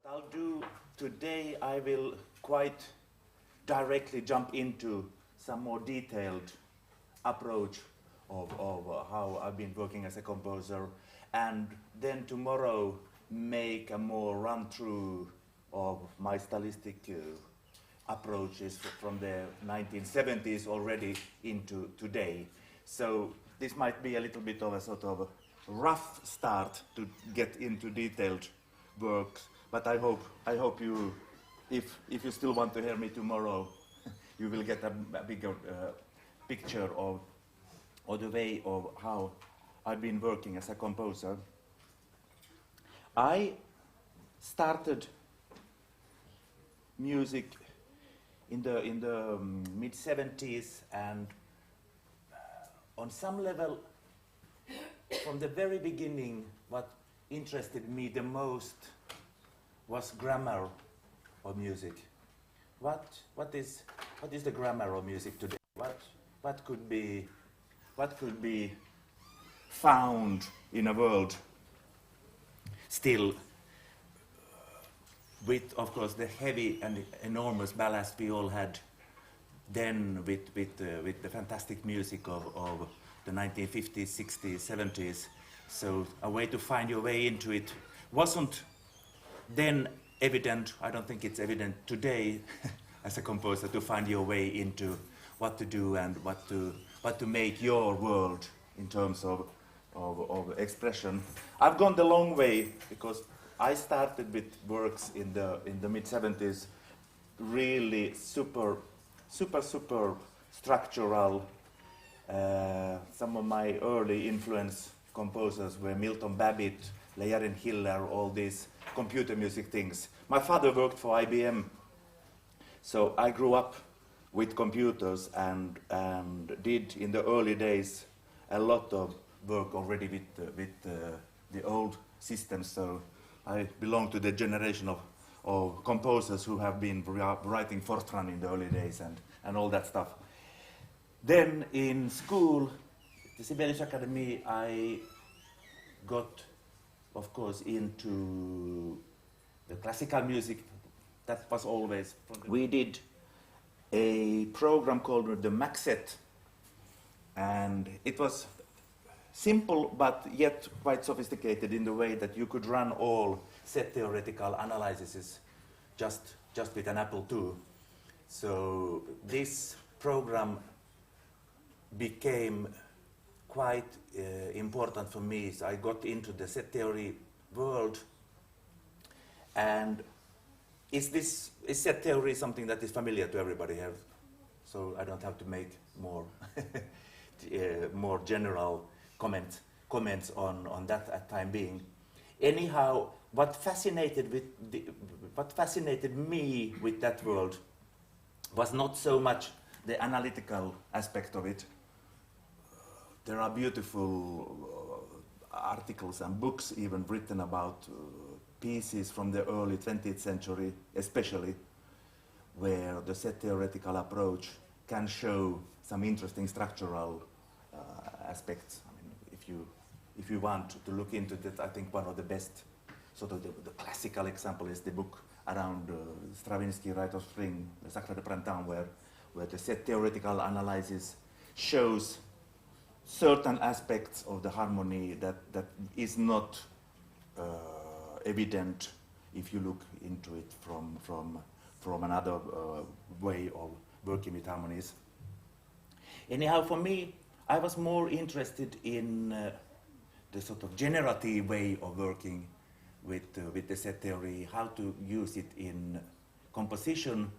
I'll do today, I will quite directly jump into some more detailed approach of how I've been working as a composer, and then tomorrow make a more run-through of my stylistic approaches from the 1970s already into today. So this might be a little bit of a sort of rough start to get into detailed works, but I hope you, if you still want to hear me tomorrow, you will get a bigger picture of the way of how I've been working as a composer. I started music in the mid-70s, and on some level, from the very beginning, what interested me the most was grammar of music. What is the grammar of music today? What could be found in a world still with, of course, the heavy and enormous ballast we all had then with the fantastic music of the 1950s, 60s, 70s. So a way to find your way into it wasn't then evident. I don't think it's evident today as a composer to find your way into what to do and what to make your world in terms of expression. I've gone the long way because I started with works in the mid-70s, really super structural. Some of my early influence composers were Milton Babbitt, Leigh Hiller, all these computer music things. My father worked for IBM, so I grew up with computers and did in the early days a lot of work already with the old systems. So I belong to the generation of composers who have been writing Fortran in the early days and all that stuff. Then in school, the Sibelius Academy, I got, of course, into the classical music. That was always. We did a program called the Maxet, and it was simple but yet quite sophisticated in the way that you could run all set theoretical analyses just with an Apple II. So this program became quite important for me. So I got into the set theory world. And is set theory something that is familiar to everybody here? So I don't have to make more more general comments on that at time being. Anyhow, what fascinated me with that world was not so much the analytical aspect of it. There are beautiful articles and books even written about pieces from the early 20th century, especially, where the set theoretical approach can show some interesting structural aspects. I mean, if you want to look into that, I think one of the best, sort of the classical example is the book around Stravinsky, Rite of Spring, the Sacre de Printemps, where the set theoretical analysis shows certain aspects of the harmony that is not evident if you look into it from another way of working with harmonies. Anyhow, for me, I was more interested in the sort of generative way of working with the set theory, how to use it in composition,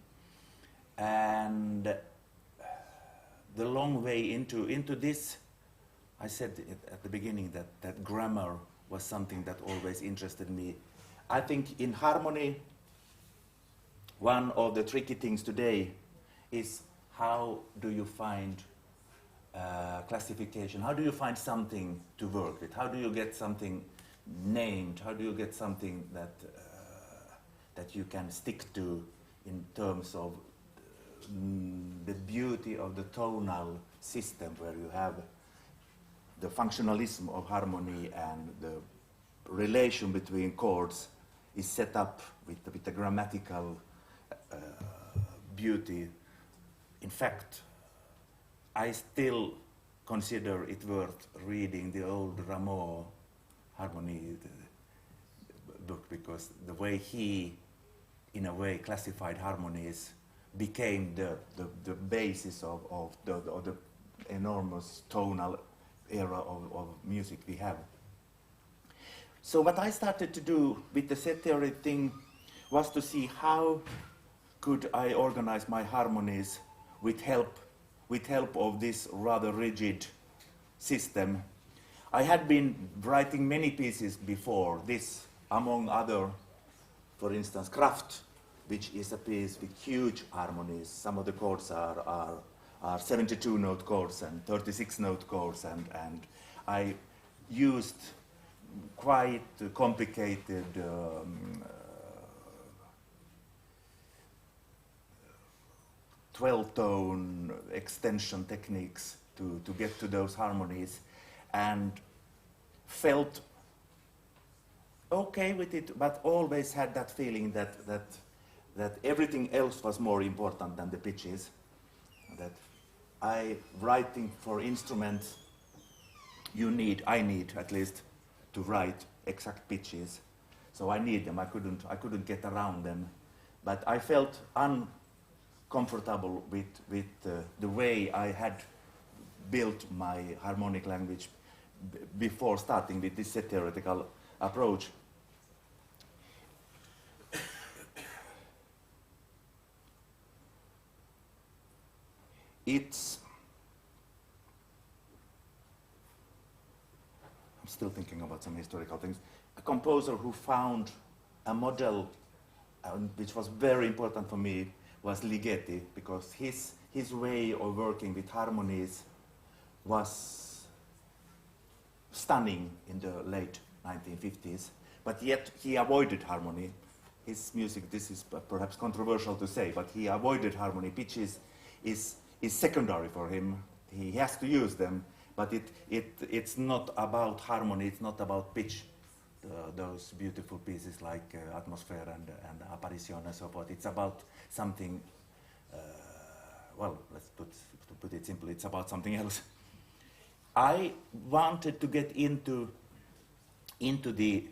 and the long way into this. I said at the beginning that grammar was something that always interested me. I think in harmony, one of the tricky things today is how do you find classification? How do you find something to work with? How do you get something named? How do you get something that you can stick to in terms of the beauty of the tonal system, where you have the functionalism of harmony and the relation between chords is set up with the grammatical beauty. In fact, I still consider it worth reading the old Rameau harmony book, because the way he, in a way, classified harmonies became the basis of the enormous tonal era of music we have. So what I started to do with the set theory thing was to see how could I organize my harmonies with help of this rather rigid system. I had been writing many pieces before this, among other, for instance, Kraft, which is a piece with huge harmonies. Some of the chords are 72-note chords and 36-note chords, and I used quite complicated 12-tone extension techniques to get to those harmonies, and felt okay with it, but always had that feeling that everything else was more important than the pitches. That writing for instruments, I need at least to write exact pitches. So I need them. I couldn't get around them. But I felt uncomfortable with the way I had built my harmonic language before starting with this set theoretical approach. I'm still thinking about some historical things. A composer who found a model which was very important for me was Ligeti, because his way of working with harmonies was stunning in the late 1950s, but yet he avoided harmony. His music, this is perhaps controversial to say, but he avoided harmony. Pitches is secondary for him. He has to use them, but it's not about harmony, it's not about pitch. Those beautiful pieces like Atmosphere and Apparition and so forth, it's about something, well, to put it simply, it's about something else. I wanted to get into the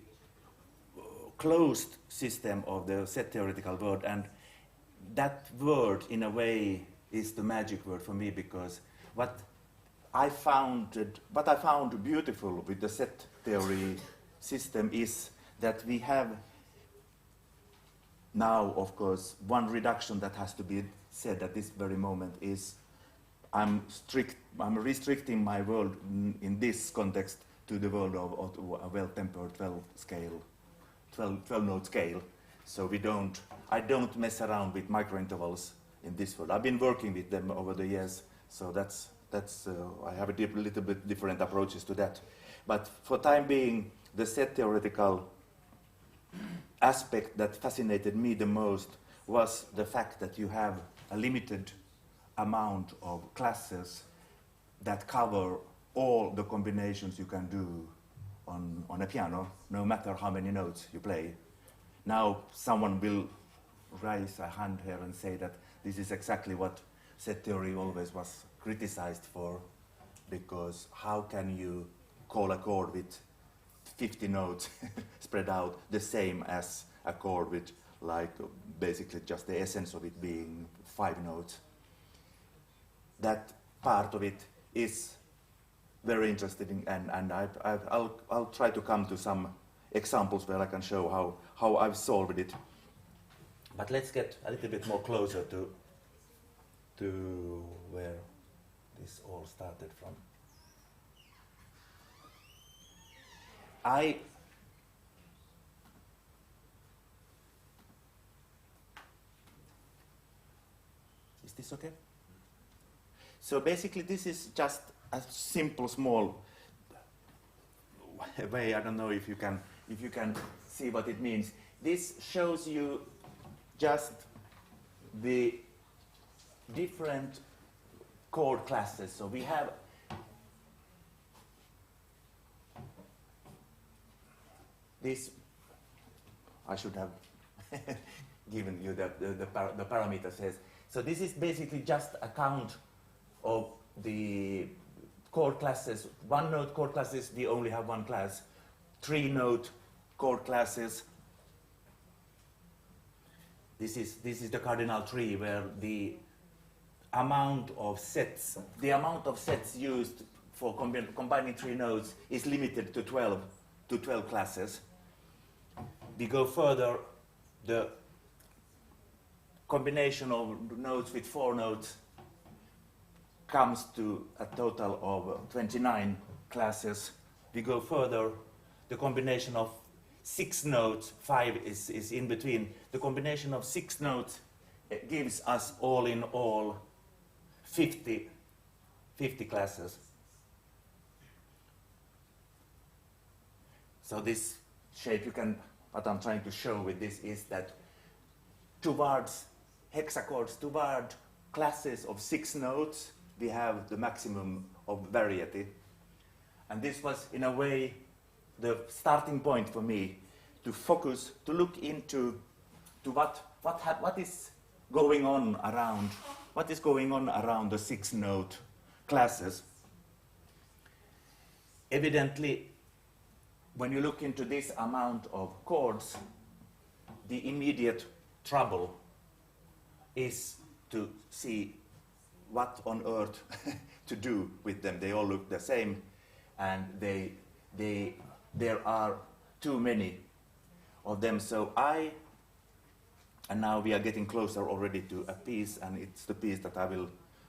closed system of the set theoretical world, and that word, in a way, is the magic word for me, because what I found beautiful with the set theory system is that we have now, of course, one reduction that has to be said at this very moment is I'm restricting my world in this context to the world of a well-tempered 12-note scale. So I don't mess around with microintervals in this world. I've been working with them over the years, so that's I have a little bit different approaches to that. But for time being, the set theoretical aspect that fascinated me the most was the fact that you have a limited amount of classes that cover all the combinations you can do on a piano, no matter how many notes you play. Now, someone will raise a hand here and say that this is exactly what set theory always was criticized for, because how can you call a chord with 50 notes spread out the same as a chord with, like, basically just the essence of it being 5 notes. That part of it is very interesting, and I'll try to come to some examples where I can show how I've solved it. But let's get a little bit more closer to where this all started from. Is this okay? So basically this is just a simple, small way. I don't know if you can see what it means. This shows you just the different chord classes. So we have this I should have given you the parameter says. So this is basically just a count of the chord classes. One note chord classes, we only have one class. 3 note chord classes. This is the cardinal tree where the amount of sets used for combining 3 notes is limited to 12 classes. We go further, the combination of notes with 4 notes comes to a total of 29 classes. We go further, the combination of 6 notes, 5 is in between. The combination of 6 notes gives us all in all 50 classes. So this shape, what I'm trying to show with this is that towards hexachords, toward classes of 6 notes, we have the maximum of variety. And this was, in a way, the starting point for me to focus, to look into what is going on around the 6 note classes. Evidently, when you look into this amount of chords, the immediate trouble is to see what on earth to do with them. They all look the same, and there are too many of them. So and now we are getting closer already to a piece, and it's the piece that I will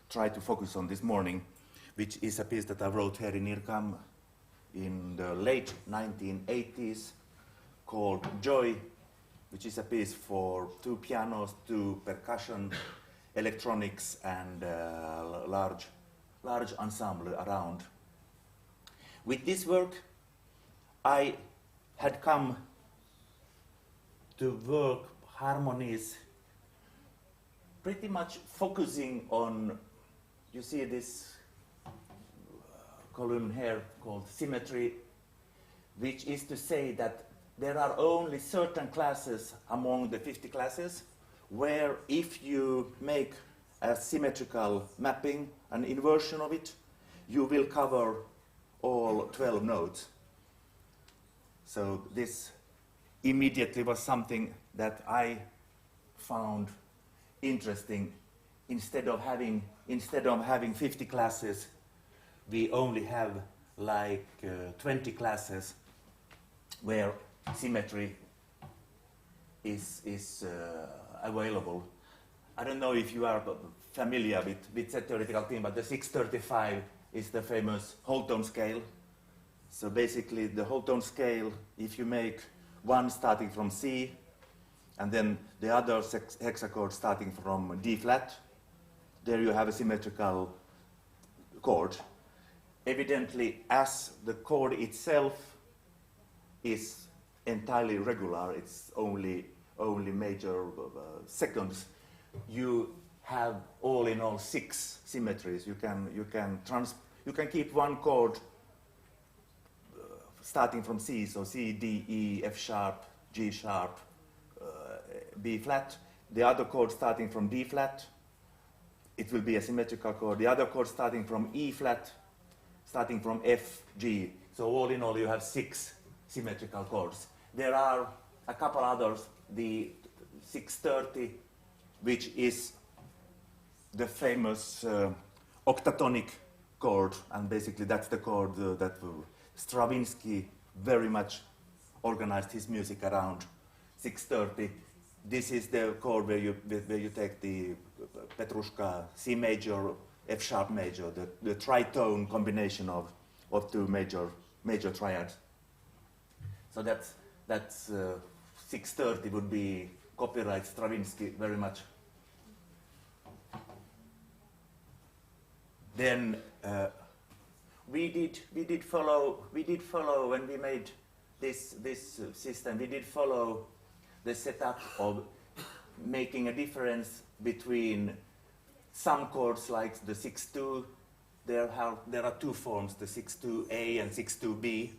try to focus on this morning, which is a piece that I wrote here in IRCAM in the late 1980s called Joy, which is a piece for 2 pianos, 2 percussion, electronics, and large ensemble around. With this work, I had come to work harmonies pretty much focusing on, you see this column here called Symmetry, which is to say that there are only certain classes among the 50 classes where if you make a symmetrical mapping, an inversion of it, you will cover all 12 notes. So this immediately was something that I found interesting. Instead of having 50 classes, we only have like 20 classes where symmetry is available. I don't know if you are familiar with set theoretical theme, but the 635 is the famous Holton scale. So basically the Holton scale, if you make one starting from C, and then the other hexachord starting from D flat, there you have a symmetrical chord. Evidently, as the chord itself is entirely regular, it's only major seconds, you have all in all 6 symmetries. You can keep one chord starting from C, so C, D, E, F sharp, G sharp, B flat. The other chord starting from D flat, it will be a symmetrical chord. The other chord starting from E flat, starting from F, G. So all in all, you have 6 symmetrical chords. There are a couple others, the 630, which is the famous octatonic chord, and basically that's the chord that Stravinsky very much organized his music around. 630. This is the chord where you take the Petrushka C major, F sharp major, the tritone combination of 2 major triads. So that's 630 would be copyright Stravinsky very much. Then we did follow when we made this system. We did follow the setup of making a difference between some chords like the 6-2. There are 2 forms, the 6-2A and 6-2B.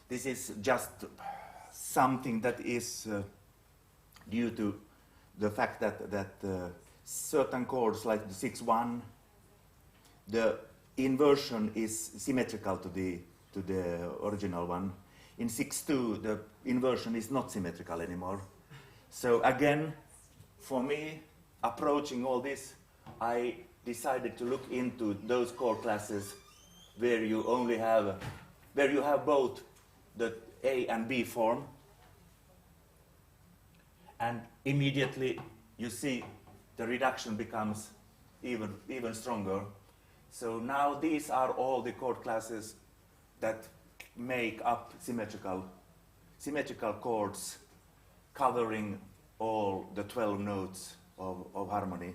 This is just something that is due to the fact that certain chords like the 6-1, the inversion is symmetrical to the original one. In 6-2, the inversion is not symmetrical anymore. So again, for me, approaching all this, I decided to look into those chord classes where you have both the A and B form, and immediately you see the reduction becomes even stronger. So now these are all the chord classes that make up symmetrical chords covering all the 12 notes of harmony.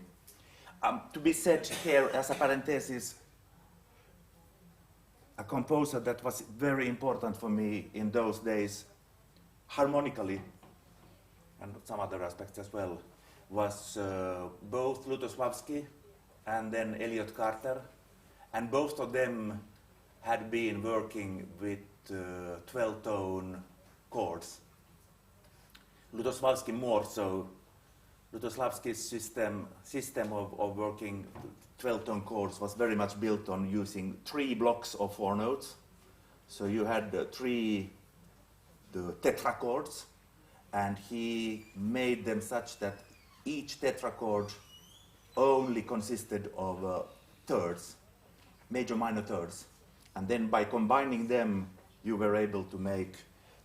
To be said here as a parenthesis, a composer that was very important for me in those days, harmonically, and some other aspects as well, was both Lutosławski and then Elliott Carter, and both of them had been working with 12-tone chords. Lutosławski more so. Lutosławski's system of working 12-tone chords was very much built on using 3 blocks of 4 notes. So you had the tetrachords, and he made them such that each tetrachord only consisted of thirds, major minor thirds. And then by combining them, you were able to make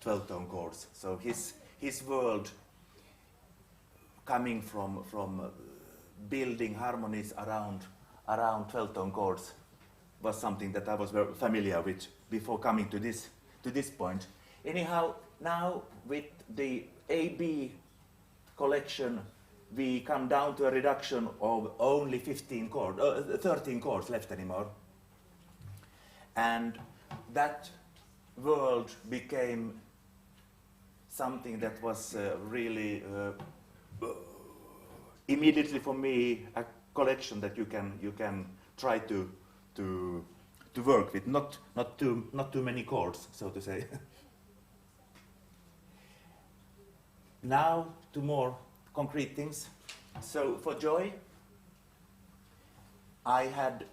12-tone chords. So his world, coming from building harmonies around 12-tone chords, was something that I was very familiar with before coming to this point. Anyhow, now with the AB collection, we come down to a reduction of only 13 chords left anymore. And that world became something that was really immediately for me a collection that you can try to work with, not too many chords, so to say. Now to more concrete things. So for Joy, I had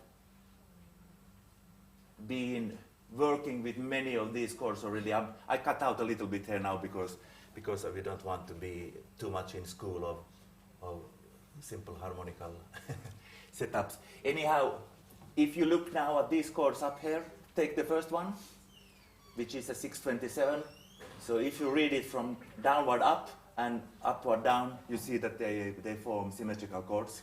been working with many of these chords already. I cut out a little bit here now because we don't want to be too much in school of simple harmonical setups. Anyhow, if you look now at these chords up here, take the first one, which is a 627. So if you read it from downward up and upward down, you see that they form symmetrical chords.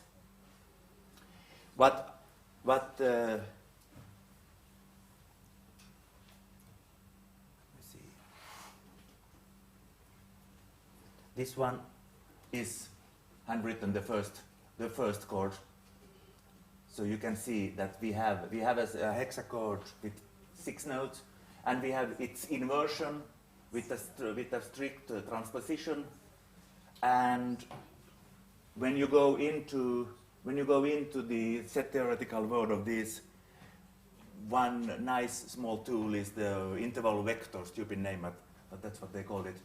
This one is handwritten, the first chord. So you can see that we have a hexachord with 6 notes, and we have its inversion with a strict transposition. And when you go into the set theoretical world of this, one nice small tool is the interval vector, stupid name, but that's what they call it,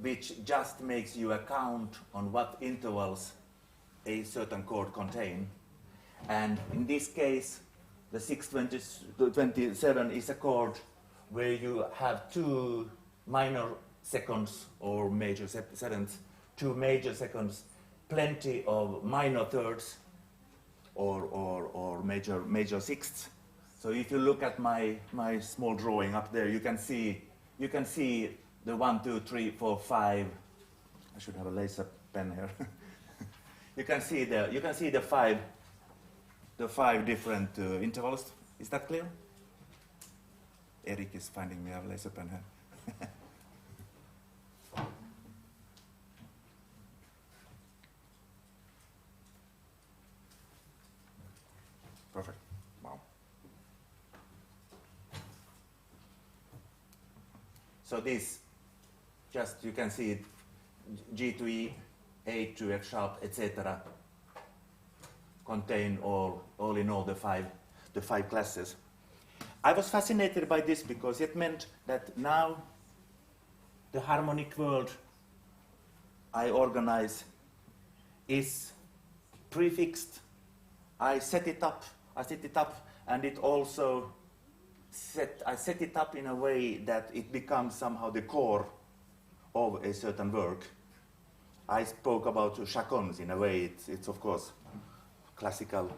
which just makes you a count on what intervals a certain chord contain. And in this case, the 627 is a chord where you have 2 minor seconds or major sevenths, 2 major seconds, plenty of minor thirds or major sixths. So if you look at my small drawing up there, you can see the 1, 2, 3, 4, 5. I should have a laser pen here. you can see the five different intervals. Is that clear? Eric is finding me a laser pen here. Perfect. Wow. So this, just you can see it, G to E, A to F sharp, etc. contain all in all the five classes. I was fascinated by this because it meant that now the harmonic world I organize is prefixed. I set it up, and it also I set it up in a way that it becomes somehow the core of a certain work. I spoke about chacons in a way. It's of course classical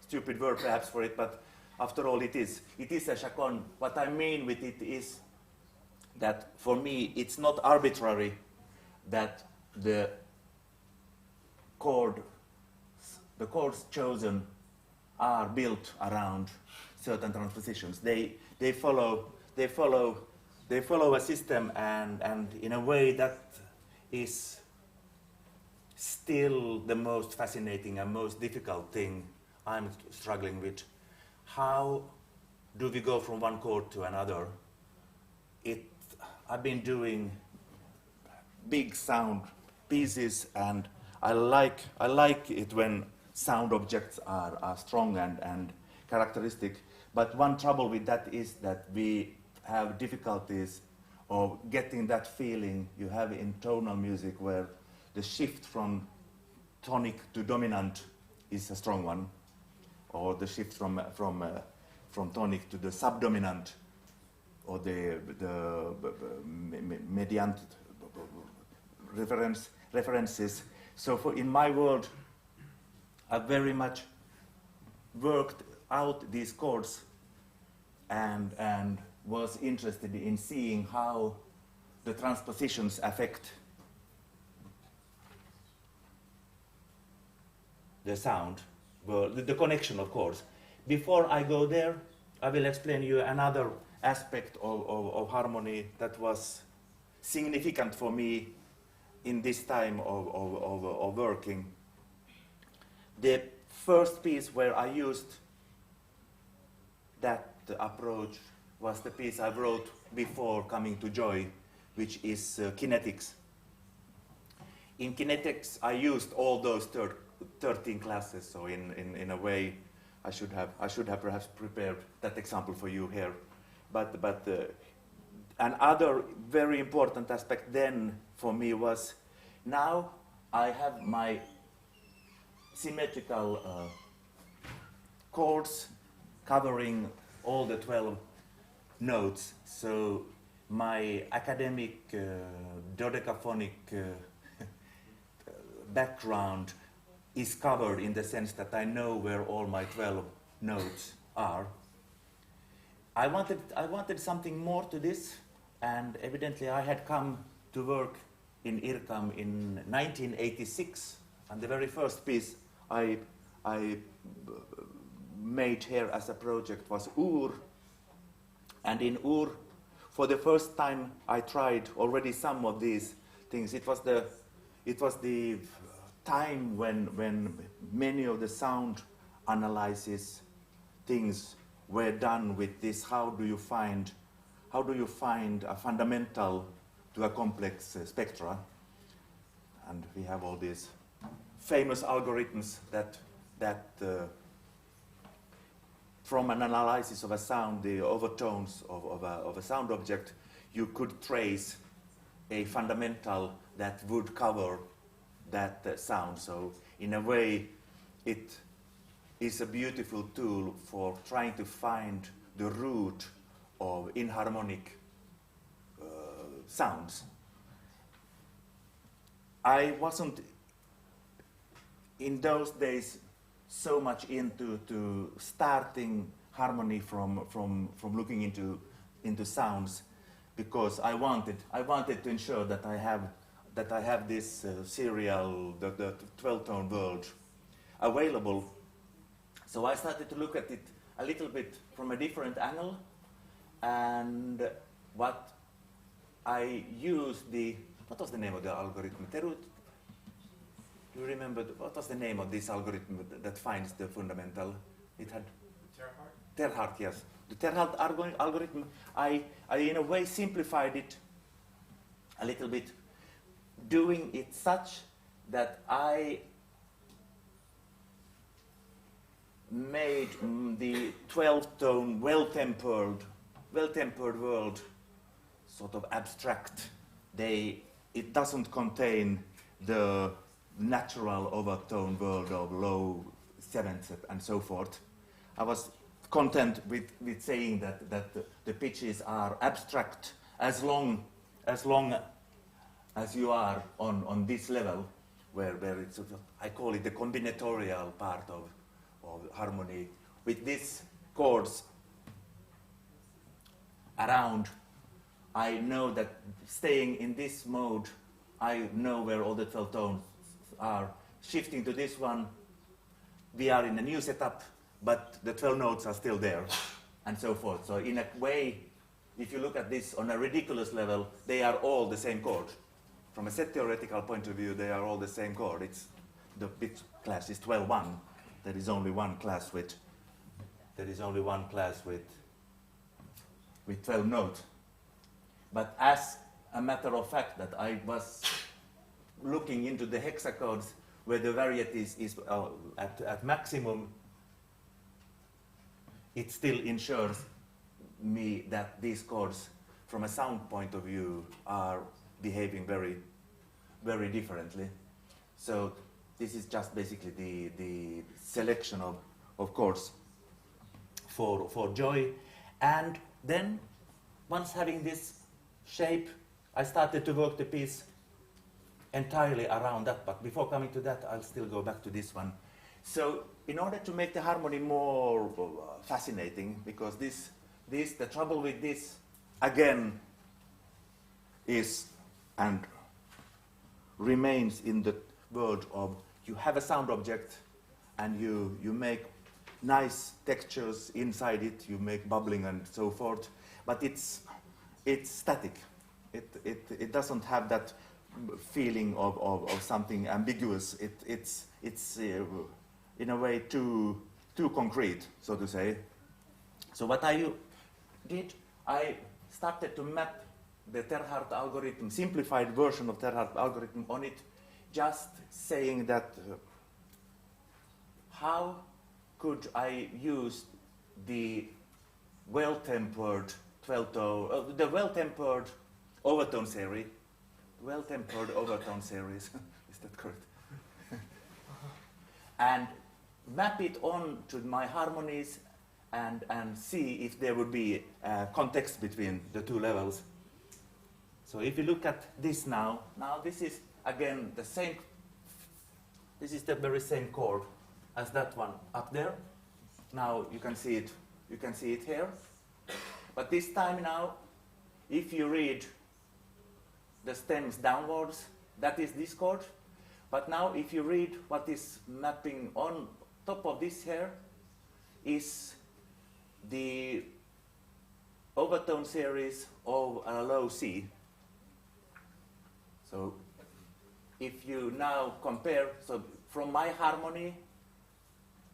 stupid word perhaps for it, but after all it is a chacon. What I mean with it is that for me it's not arbitrary that the chords chosen are built around certain transpositions. They follow a system, and in a way that is still the most fascinating and most difficult thing I'm struggling with. How do we go from one chord to another? I've been doing big sound pieces, and I like it when sound objects are strong and characteristic. But one trouble with that is that we have difficulties of getting that feeling you have in tonal music, where the shift from tonic to dominant is a strong one, or the shift from tonic to the subdominant, or the mediant references. So in my world, I've very much worked out these chords and was interested in seeing how the transpositions affect the sound, well, the connection, of course. Before I go there, I will explain you another aspect of harmony that was significant for me in this time of working. The first piece where I used that approach was the piece I wrote before coming to Joy, which is Kinetics. In Kinetics, I used all those 13 classes, so in a way, I should have perhaps prepared that example for you here. But another very important aspect then for me was, now I have my symmetrical chords covering all the 12 notes. So my academic dodecaphonic background is covered in the sense that I know where all my 12 notes are. I wanted something more to this, and evidently I had come to work in IRCAM in 1986, and the very first piece I made here as a project was Ur. And in Ur, for the first time, I tried already some of these things. It was the time when many of the sound analysis things were done with this. How do you find a fundamental to a complex spectra? And we have all these famous algorithms that from an analysis of a sound, the overtones of a sound object, you could trace a fundamental that would cover that sound. So in a way, it is a beautiful tool for trying to find the root of inharmonic sounds. I wasn't in those days so much into starting harmony from looking into sounds, because I wanted to ensure that I have this serial, the 12-tone world available. So I started to look at it a little bit from a different angle, and what I used what was the name of the algorithm? Terut? Do you remember what was the name of this algorithm that finds the fundamental? It had Terhart, yes. The Terhart algorithm, I in a way simplified it a little bit, doing it such that I made the 12-tone well-tempered world sort of abstract. It doesn't contain the natural overtone world of low sevenths and so forth. I was content with saying that the pitches are abstract as long as you are on this level, where it's sort of, I call it the combinatorial part of harmony. With these chords around, I know that staying in this mode, I know where all the 12 tones are. Shifting to this one, we are in a new setup, but the 12 notes are still there, and so forth. So in a way, if you look at this on a ridiculous level, they are all the same chord. From a set theoretical point of view, they are all the same chord. The bit class is 12-1. There is only one class with 12 notes. But as a matter of fact, that I was looking into the hexachords where the variety is at maximum, it still ensures me that these chords, from a sound point of view, are behaving very, very differently. So this is just basically the selection of chords for joy. And then, once having this shape, I started to work the piece entirely around that. But before coming to that, I'll still go back to this one. So in order to make the harmony more fascinating, because the trouble with this, again, is and remains in the world of you have a sound object and you make nice textures inside it, you make bubbling and so forth, but it's static. It doesn't have that feeling of something ambiguous. It's in a way too concrete, so to say. So what I did, I started to map the Terhart algorithm, simplified version of Terhart algorithm on it, just saying that how could I use the well-tempered 12-tone, the well-tempered overtone series, is that correct? And map it on to my harmonies and see if there would be context between the two levels. So if you look at this now this is again the same, this is the very same chord as that one up there. Now you can see it here. But this time now, if you read the stems downwards, that is this chord. But now if you read what is mapping on top of this here is the overtone series of a low C. So if you now compare, so from my harmony,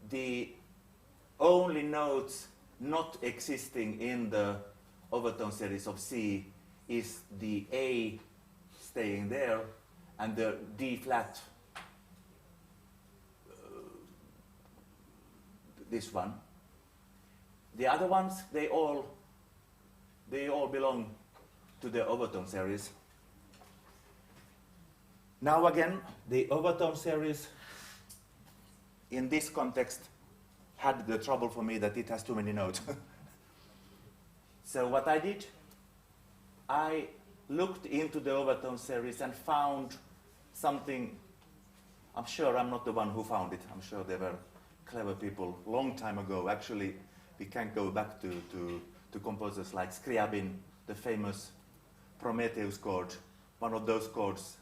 the only notes not existing in the overtone series of C is the A staying there and the D flat, this one. The other ones, they all belong to the overtone series. Now again, the overtone series in this context had the trouble for me that it has too many notes. So what I did, I looked into the overtone series and found something. I'm sure I'm not the one who found it. I'm sure there were clever people long time ago. Actually, we can go back to composers like Scriabin, the famous Prometheus Court, one of those chords.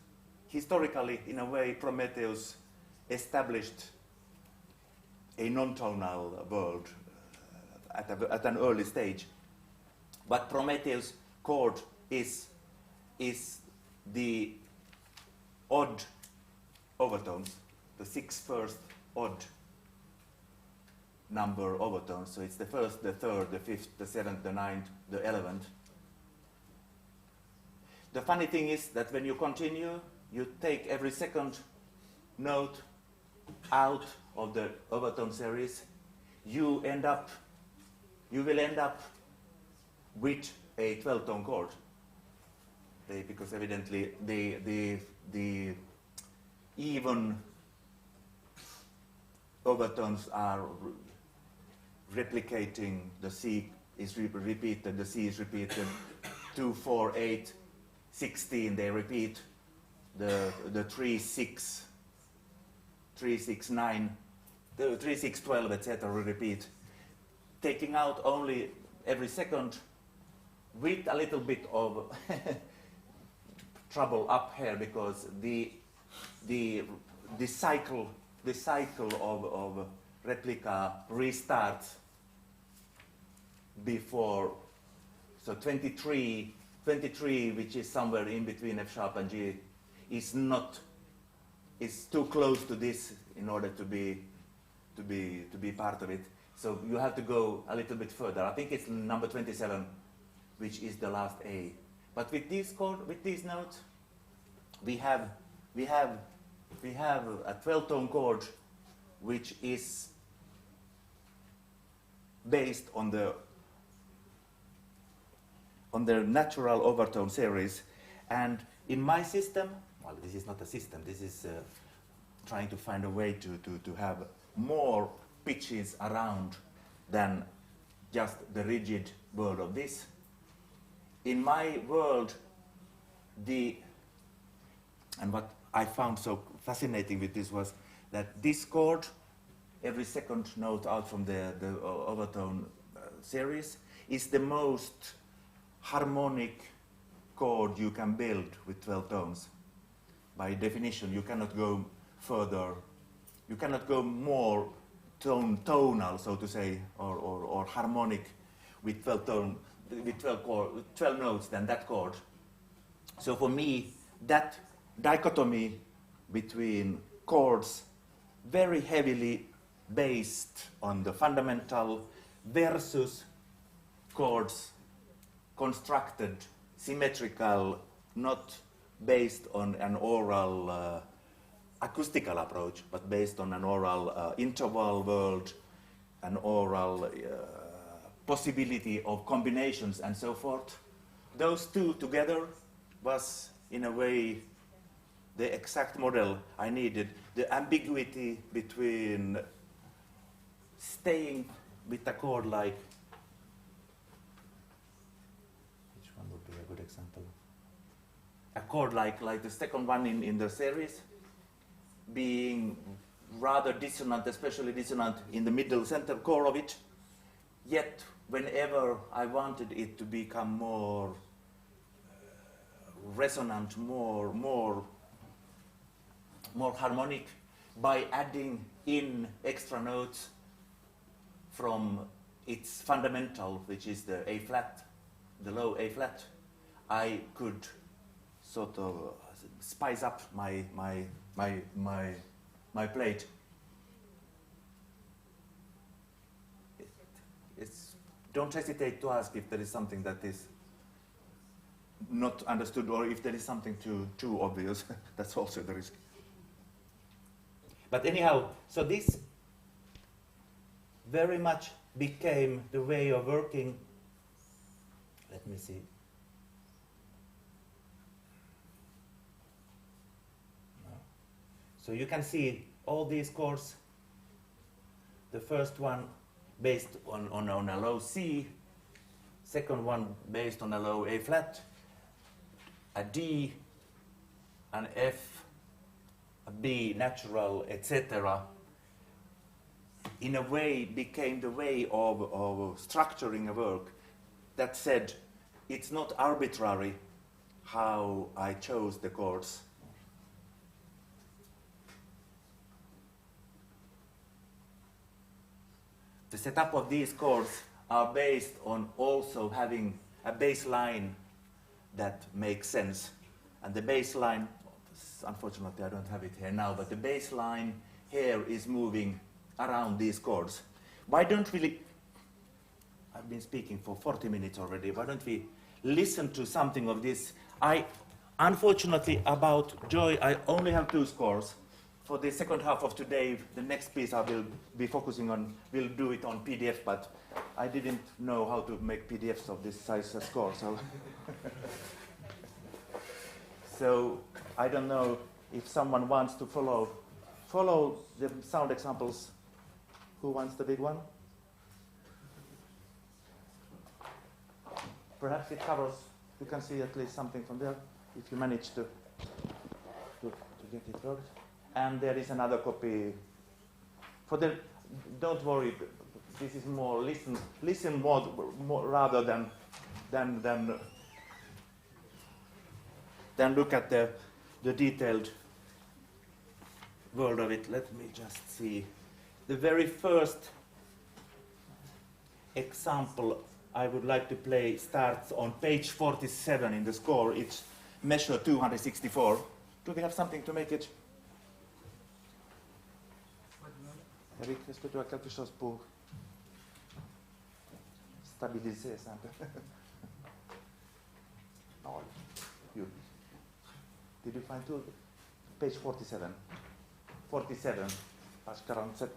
Historically, in a way, Prometheus established a non-tonal world at an early stage. But Prometheus chord is the odd overtones, the 6 first odd number overtones. So it's the first, the third, the fifth, the seventh, the ninth, the 11th. The funny thing is that when you continue, you take every second note out of the overtone series, you will end up with a 12-tone chord. because evidently the even overtones are replicating, the C is repeated, the C is repeated, 2, 4, 8, 16, they repeat, the 3, 6, 3, 6, 9, the 3, 6, 12, etc. repeat, taking out only every second with a little bit of trouble up here because the cycle of replica restarts before, so 23, which is somewhere in between F sharp and G, is too close to this in order to be part of it. So you have to go a little bit further. I think it's number 27, which is the last A. But with these notes, we have a 12-tone chord which is based on the natural overtone series. And in my system, well, this is not a system, this is trying to find a way to have more pitches around than just the rigid world of this. In my world, and what I found so fascinating with this was that this chord, every second note out from the overtone series, is the most harmonic chord you can build with 12 tones. By definition, you cannot go further, you cannot go more tonal, so to say, or harmonic with 12 notes than that chord. So for me, that dichotomy between chords very heavily based on the fundamental versus chords constructed symmetrical, not based on an oral acoustical approach, but based on an oral interval world, an oral possibility of combinations and so forth. Those two together was, in a way, the exact model I needed. The ambiguity between staying with a chord like, which one would be a good example? A chord like the second one in the series, being rather dissonant, especially dissonant in the middle center core of it, yet whenever I wanted it to become more resonant, more harmonic, by adding in extra notes from its fundamental, which is the A flat, the low A flat, I could sort of spice up my plate. Don't hesitate to ask if there is something that is not understood, or if there is something too obvious. That's also the risk. But anyhow, so this very much became the way of working. Let me see. No. So you can see all these chords. The first one based on a low C, second one based on a low A flat, a D, an F, a B natural, etc. In a way became the way of structuring a work. That said, it's not arbitrary how I chose the chords. The setup of these chords are based on also having a bass line that makes sense. And the bass line, unfortunately I don't have it here now, but the bass line here is moving around these chords. Why don't we, I've been speaking for 40 minutes already, why don't we listen to something of this? Unfortunately, about Joy, I only have 2 scores. For the second half of today, the next piece I will be focusing on, we'll do it on PDF, but I didn't know how to make PDFs of this size score, so. So I don't know if someone wants to follow the sound examples. Who wants the big one? Perhaps it covers, you can see at least something from there, if you manage to get it worked. And there is another copy. Don't worry, this is more listen more rather than look at the detailed world of it. Let me just see. The very first example I would like to play starts on page 47 in the score. It's measure 264. Do we have something to make it? Eric, est-ce que tu as quelque chose pour stabiliser ça un peu? No. You. Did you find two? Page 47. 47. Page 47.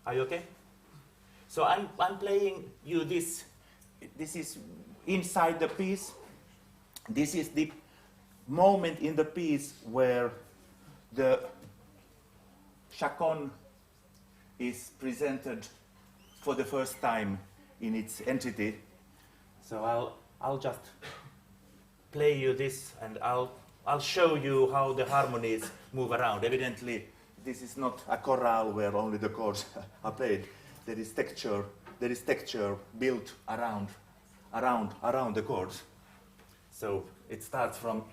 Are you okay? So I'm playing you this. This is inside the piece. This is the moment in the piece where the chaconne is presented for the first time in its entity. So I'll just play you this, and I'll show you how the harmonies move around. Evidently, this is not a chorale where only the chords are played. There is texture built around the chords. So it starts from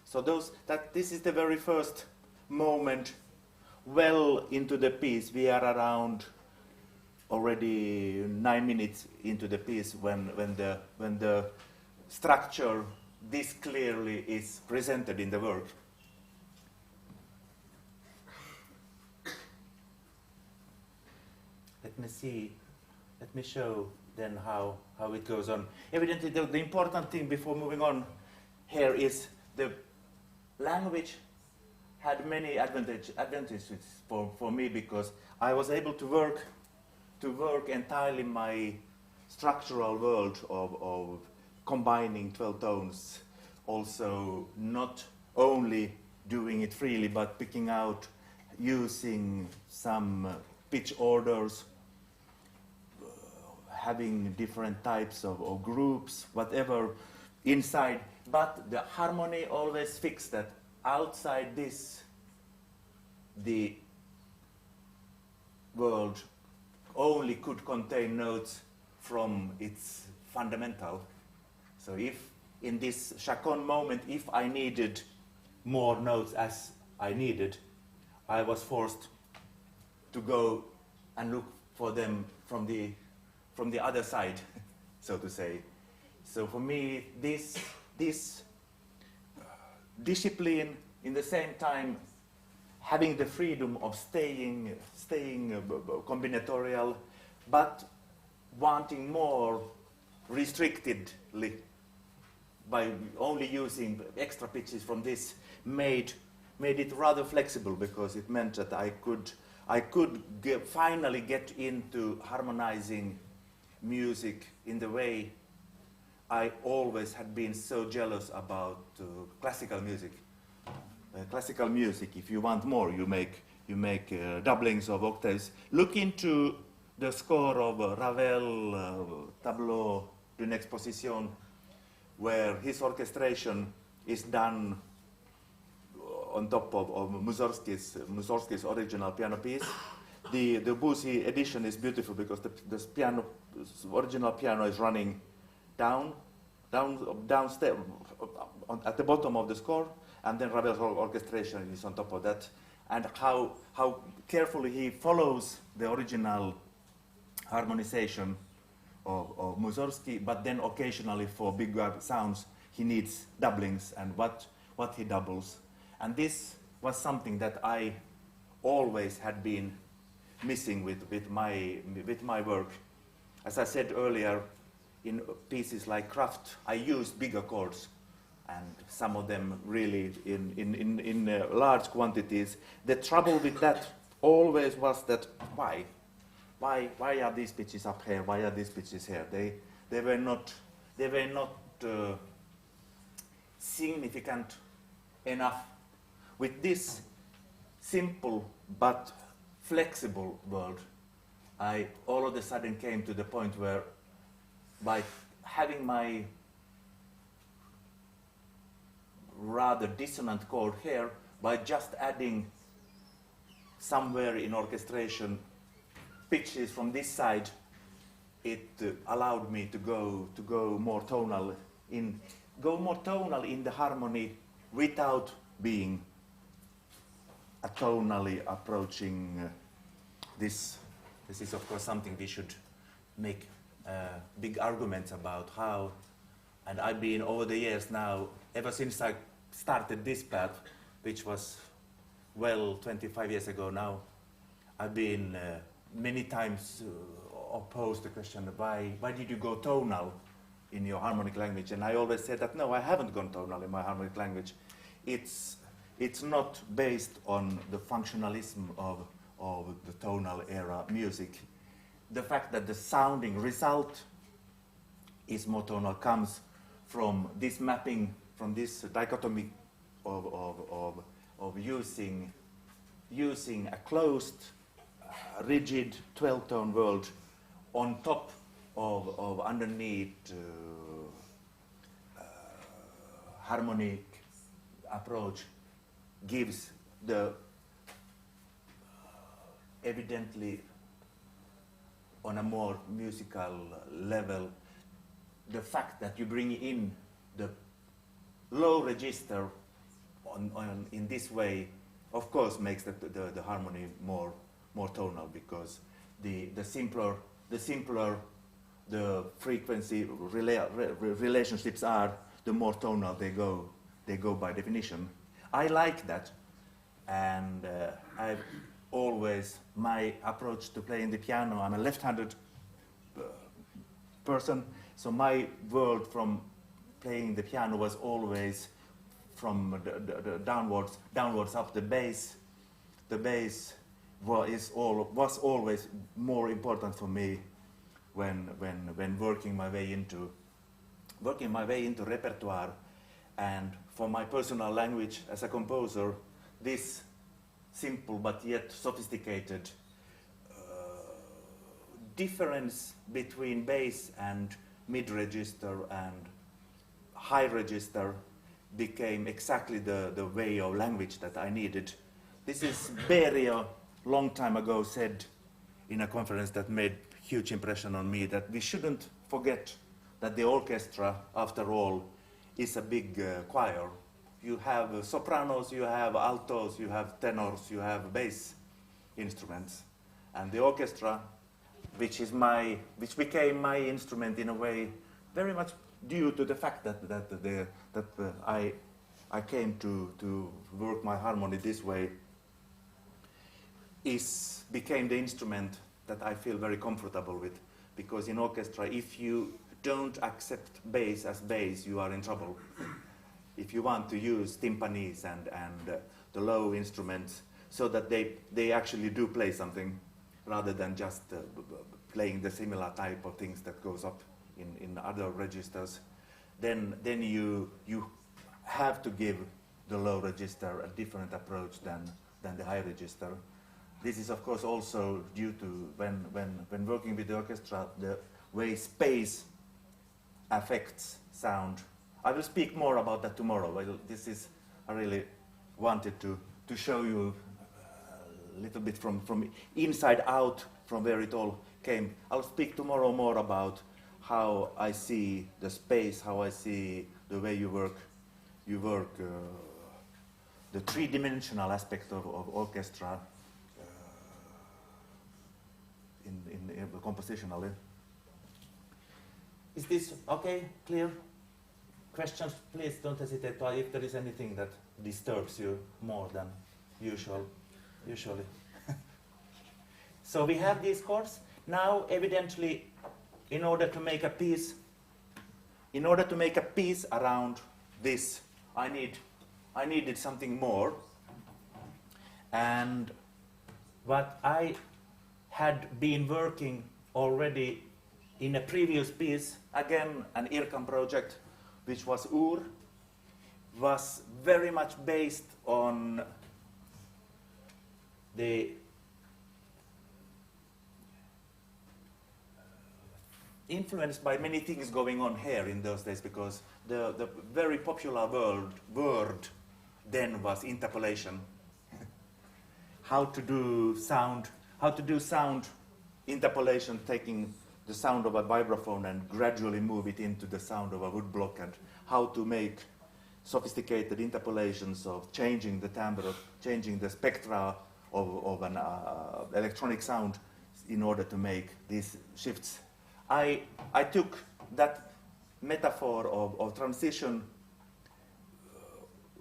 so this is the very first moment well into the piece. We are around already 9 minutes into the piece when the structure this clearly is presented in the work. Let me show then how it goes on. Evidently the important thing before moving on here is the language had many advantages for me, because I was able to work entirely my structural world of combining 12 tones, also not only doing it freely but picking out, using some pitch orders, having different types of groups, whatever inside. But the harmony always fixed that outside this, the world only could contain notes from its fundamental. So if in this chaconne moment, if I needed more notes as I needed, I was forced to go and look for them from the other side, so to say. So for me, this discipline, in the same time having the freedom of staying combinatorial, but wanting more restrictedly by only using extra pitches from this, made it rather flexible, because it meant that I could finally get into harmonizing music in the way I always had been so jealous about classical music. classical music, if you want more, you make doublings of octaves. Look into the score of Ravel, Tableau d'une Exposition, where his orchestration is done on top of Mussorgsky's original piano piece. The Debussy edition is beautiful because the original piano is running downstairs at the bottom of the score, and then Ravel's orchestration is on top of that, and how carefully he follows the original harmonization of Mussorgsky, but then occasionally for bigger sounds he needs doublings and what he doubles. And this was something that I always had been missing with my work. As I said earlier, in pieces like Kraft, I used bigger chords, and some of them really in large quantities. The trouble with that always was that why are these pitches up here? Why are these pitches here? They were not significant enough. With this simple but flexible world, I all of a sudden came to the point where, by having my rather dissonant chord here, by just adding somewhere in orchestration pitches from this side, it allowed me to go more tonal in the harmony without being a tonally approaching this. This is of course something we should make big arguments about how, and I've been over the years now, ever since I started this path, which was well 25 years ago now, I've been many times opposed the question, why did you go tonal in your harmonic language? And I always said that no, I haven't gone tonal in my harmonic language. It's not based on the functionalism of the tonal era music. The fact that the sounding result is more tonal comes from this mapping, from this dichotomy of using a closed, rigid 12-tone world on top of underneath harmonic approach gives the evidently on a more musical level the fact that you bring in the low register in this way, of course, makes the harmony more tonal, because the simpler the frequency relationships are, the more tonal they go by definition. I like that, and I've always, my approach to playing the piano, I'm a left-handed person, so my world from playing the piano was always from the downwards up. The bass was always more important for me when working my way into repertoire. And for my personal language as a composer, this simple but yet sophisticated difference between bass and mid-register and high register became exactly the way of language that I needed. This is Beria, long time ago, said in a conference that made huge impression on me, that we shouldn't forget that the orchestra, after all, is a big choir. You have sopranos, you have altos, you have tenors, you have bass instruments. And the orchestra, which became my instrument in a way, very much due to the fact that I came to work my harmony this way, became the instrument that I feel very comfortable with. Because in orchestra, if you don't accept bass as bass, you are in trouble. If you want to use timpanis and the low instruments so that they actually do play something, rather than just playing the similar type of things that goes up in other registers, then you have to give the low register, a different approach than the high register. This is of course also due to when working with the orchestra, the way space affects sound. I will speak more about that tomorrow. This is, I really wanted to show you a little bit from inside out, from where it all came. I'll speak tomorrow more about how I see the space, how I see the way you work the three-dimensional aspect of orchestra in compositionally. Is this okay, clear? Questions, please don't hesitate to, if there is anything that disturbs you more than usually. So we have these chords. Now, evidently, in order to make a piece around this, I needed something more. And what I had been working already in a previous piece, again an IRCam project, which was Ur, was very much based on the influenced by many things going on here in those days, because the very popular word then was interpolation. How to do sound interpolation, taking the sound of a vibraphone and gradually move it into the sound of a woodblock, and how to make sophisticated interpolations of changing the timbre, changing the spectra of an electronic sound in order to make these shifts. I took that metaphor of transition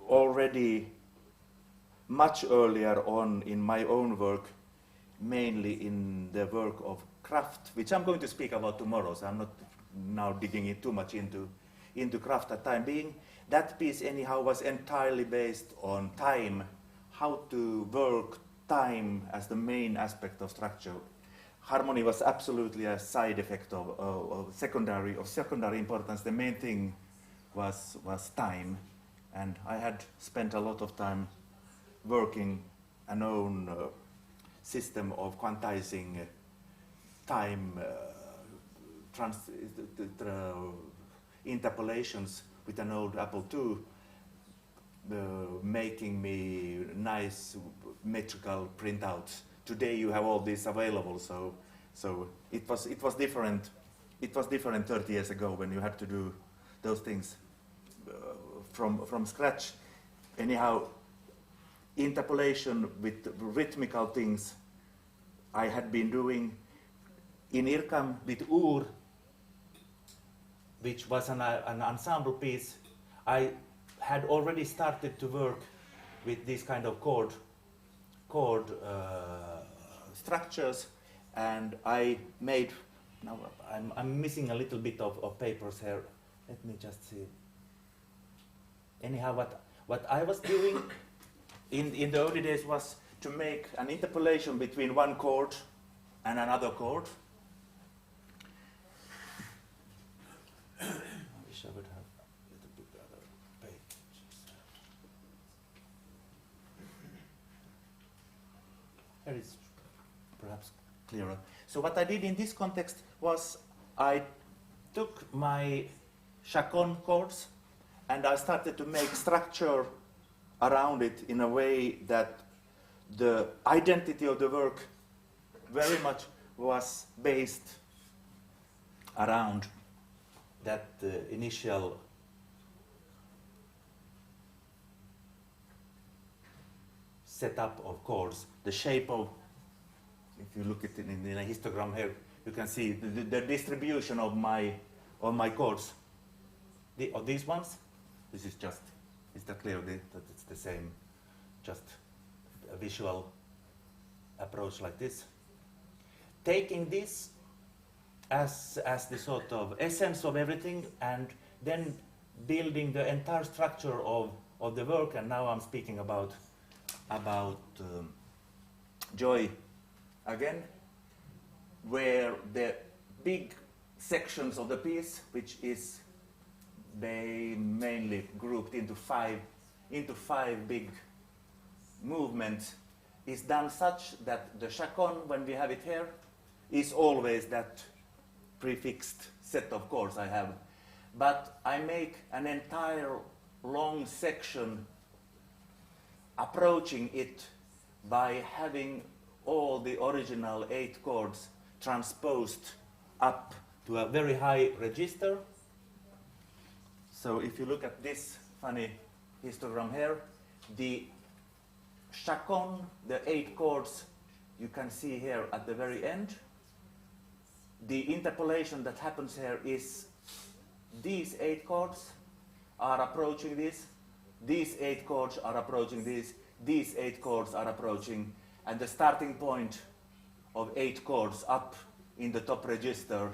already much earlier on in my own work, mainly in the work of Kraft, which I'm going to speak about tomorrow, so I'm not now digging in too much into Kraft at time being. That piece anyhow was entirely based on time, how to work time as the main aspect of structure. Harmony was absolutely a side effect of secondary importance. The main thing was time, and I had spent a lot of time working an own system of quantizing time interpolations with an old Apple II, making me nice metrical printouts. Today you have all this available, so it was different. It was different 30 years ago when you had to do those things from scratch. Anyhow, interpolation with rhythmical things I had been doing in IRCam with Ur, which was an ensemble piece. I had already started to work with these kind of chord structures, and I made, now I'm missing a little bit of papers here. Let me just see. Anyhow, what I was doing in the early days was to make an interpolation between one chord and another chord. I wish I would have a little bit other pages. Here is perhaps clearer. So what I did in this context was I took my chaconne chords and I started to make structure around it in a way that the identity of the work very much was based around that initial setup of chords. The shape of, if you look at it in a histogram here, you can see the distribution of my chords. Of these ones, this is just, is that clear that it's the same, just a visual approach like this. Taking this as the sort of essence of everything, and then building the entire structure of the work. And now I'm speaking about Joy again, where the big sections of the piece, which is they mainly grouped into 5 into 5 big movements is done such that the chaconne, when we have it here, is always that prefixed set of chords I have. But I make an entire long section approaching it by having all the original 8 chords transposed up to a very high register. So if you look at this funny histogram here, the chaconne, the 8 chords, you can see here at the very end. The interpolation that happens here is these 8 chords are approaching this, these 8 chords are approaching this, these 8 chords are approaching, and the starting point of 8 chords up in the top register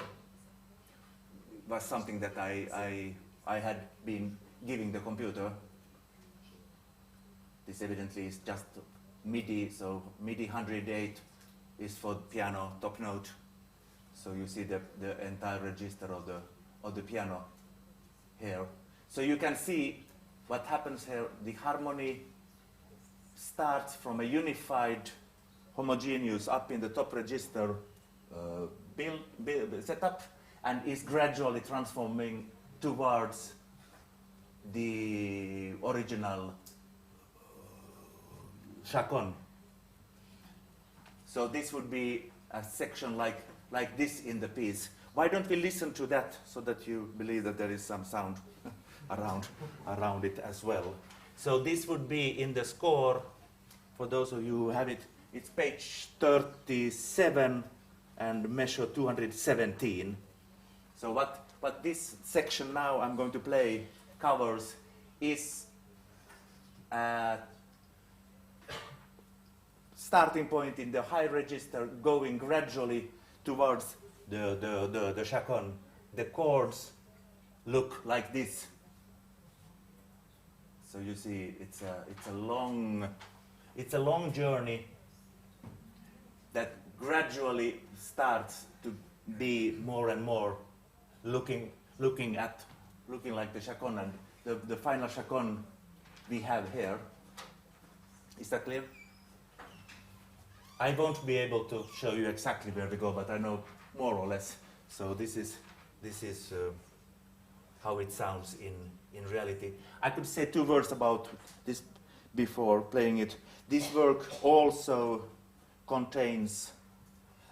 was something that I had been giving the computer. This evidently is just MIDI, so MIDI 108 is for piano top note. So you see the entire register of the piano here. So you can see what happens here. The harmony starts from a unified, homogeneous up in the top register setup, and is gradually transforming towards the original chaconne. So this would be a section like this in the piece. Why don't we listen to that so that you believe that there is some sound around it as well. So this would be in the score, for those of you who have it, it's page 37 and measure 217. So what this section now I'm going to play covers is a starting point in the high register going gradually towards the chaconne. The chords look like this. So you see, it's a long journey that gradually starts to be more and more looking like the chaconne, and the final chaconne we have here. Is that clear? I won't be able to show you exactly where we go, but I know more or less. So this is how it sounds in reality. I could say 2 words about this before playing it. This work also contains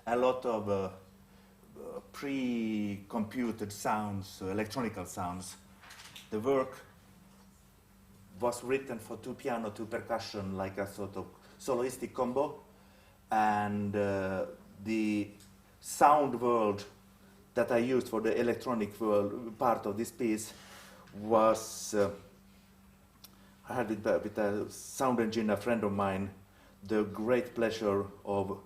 a lot of pre-computed sounds, electronical sounds. The work was written for 2 piano, 2 percussion, like a sort of soloistic combo. And the sound world that I used for the electronic world part of this piece was, I had with a sound engineer, a friend of mine, the great pleasure of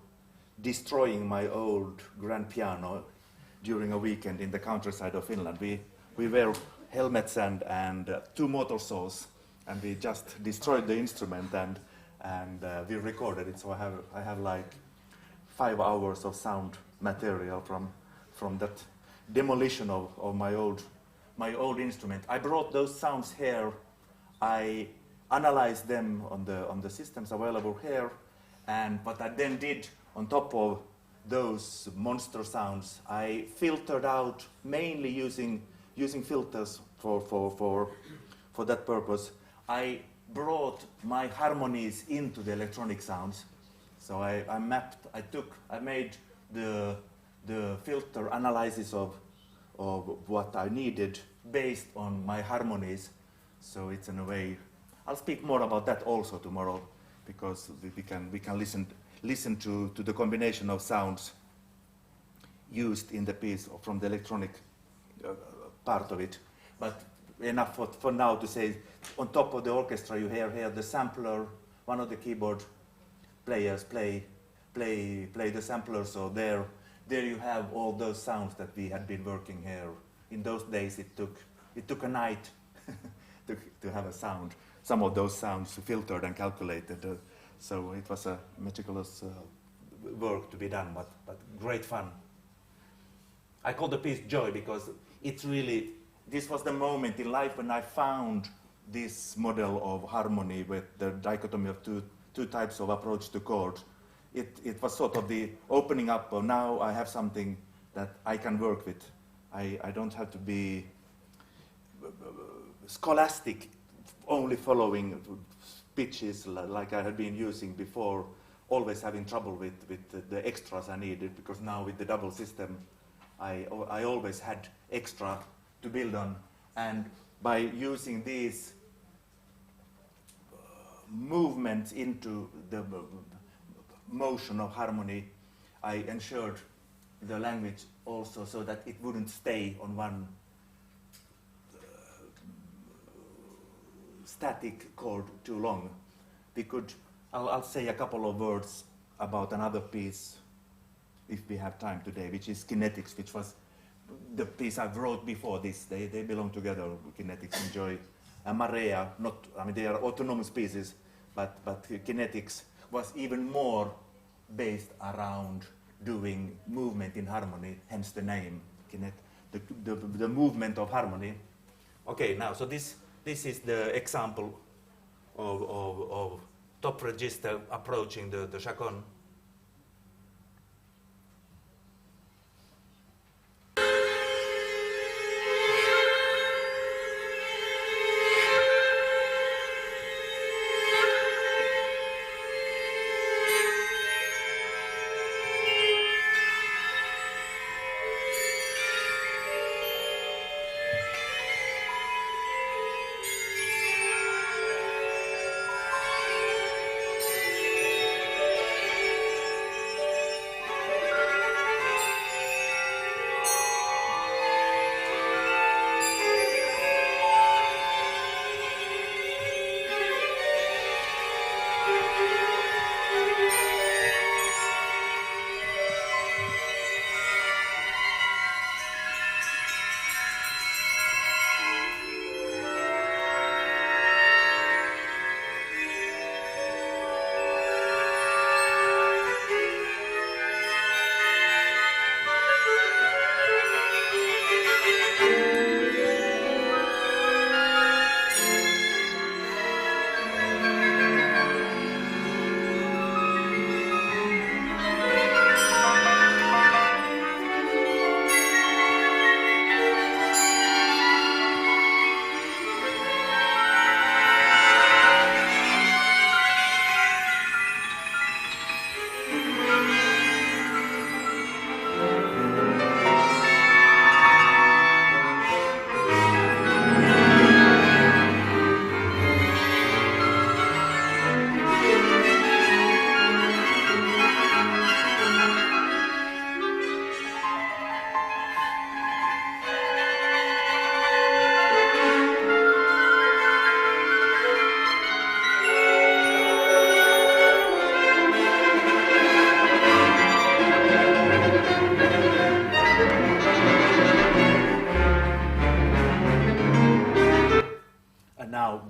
destroying my old grand piano during a weekend in the countryside of Finland. We wear helmets and 2 motor saws, and we just destroyed the instrument, and we recorded it. So I have like 5 hours of sound material from that demolition of my old instrument. I brought those sounds here. I analyzed them on the systems available here, and what I then did on top of those monster sounds, I filtered out, mainly using filters for that purpose. I brought my harmonies into the electronic sounds. So I made the filter analysis of what I needed based on my harmonies. So it's in a way, I'll speak more about that also tomorrow, because we can listen to the combination of sounds used in the piece from the electronic part of it. But enough for now to say, on top of the orchestra you hear the sampler, one of the keyboard players play the sampler. So there you have all those sounds that we had been working here. In those days it took a night to have a sound, some of those sounds filtered and calculated. So it was a meticulous work to be done, but great fun. I call the piece Joy because it's really, this was the moment in life when I found this model of harmony with the dichotomy of two types of approach to chord, it was sort of the opening up of now I have something that I can work with. I don't have to be scholastic, only following pitches like I had been using before, always having trouble with the extras I needed, because now with the double system, I always had extra to build on. And by using these movements into the motion of harmony, I ensured the language also so that it wouldn't stay on one static chord too long. We could, I'll say a couple of words about another piece, if we have time today, which is Kinetics, which was the piece I wrote before this. They belong together, Kinetics and Joy. And Marea, they are autonomous pieces, but Kinetics was even more based around doing movement in harmony, hence the name, the movement of harmony. Okay, now, so this is the example of top register approaching the chaconne.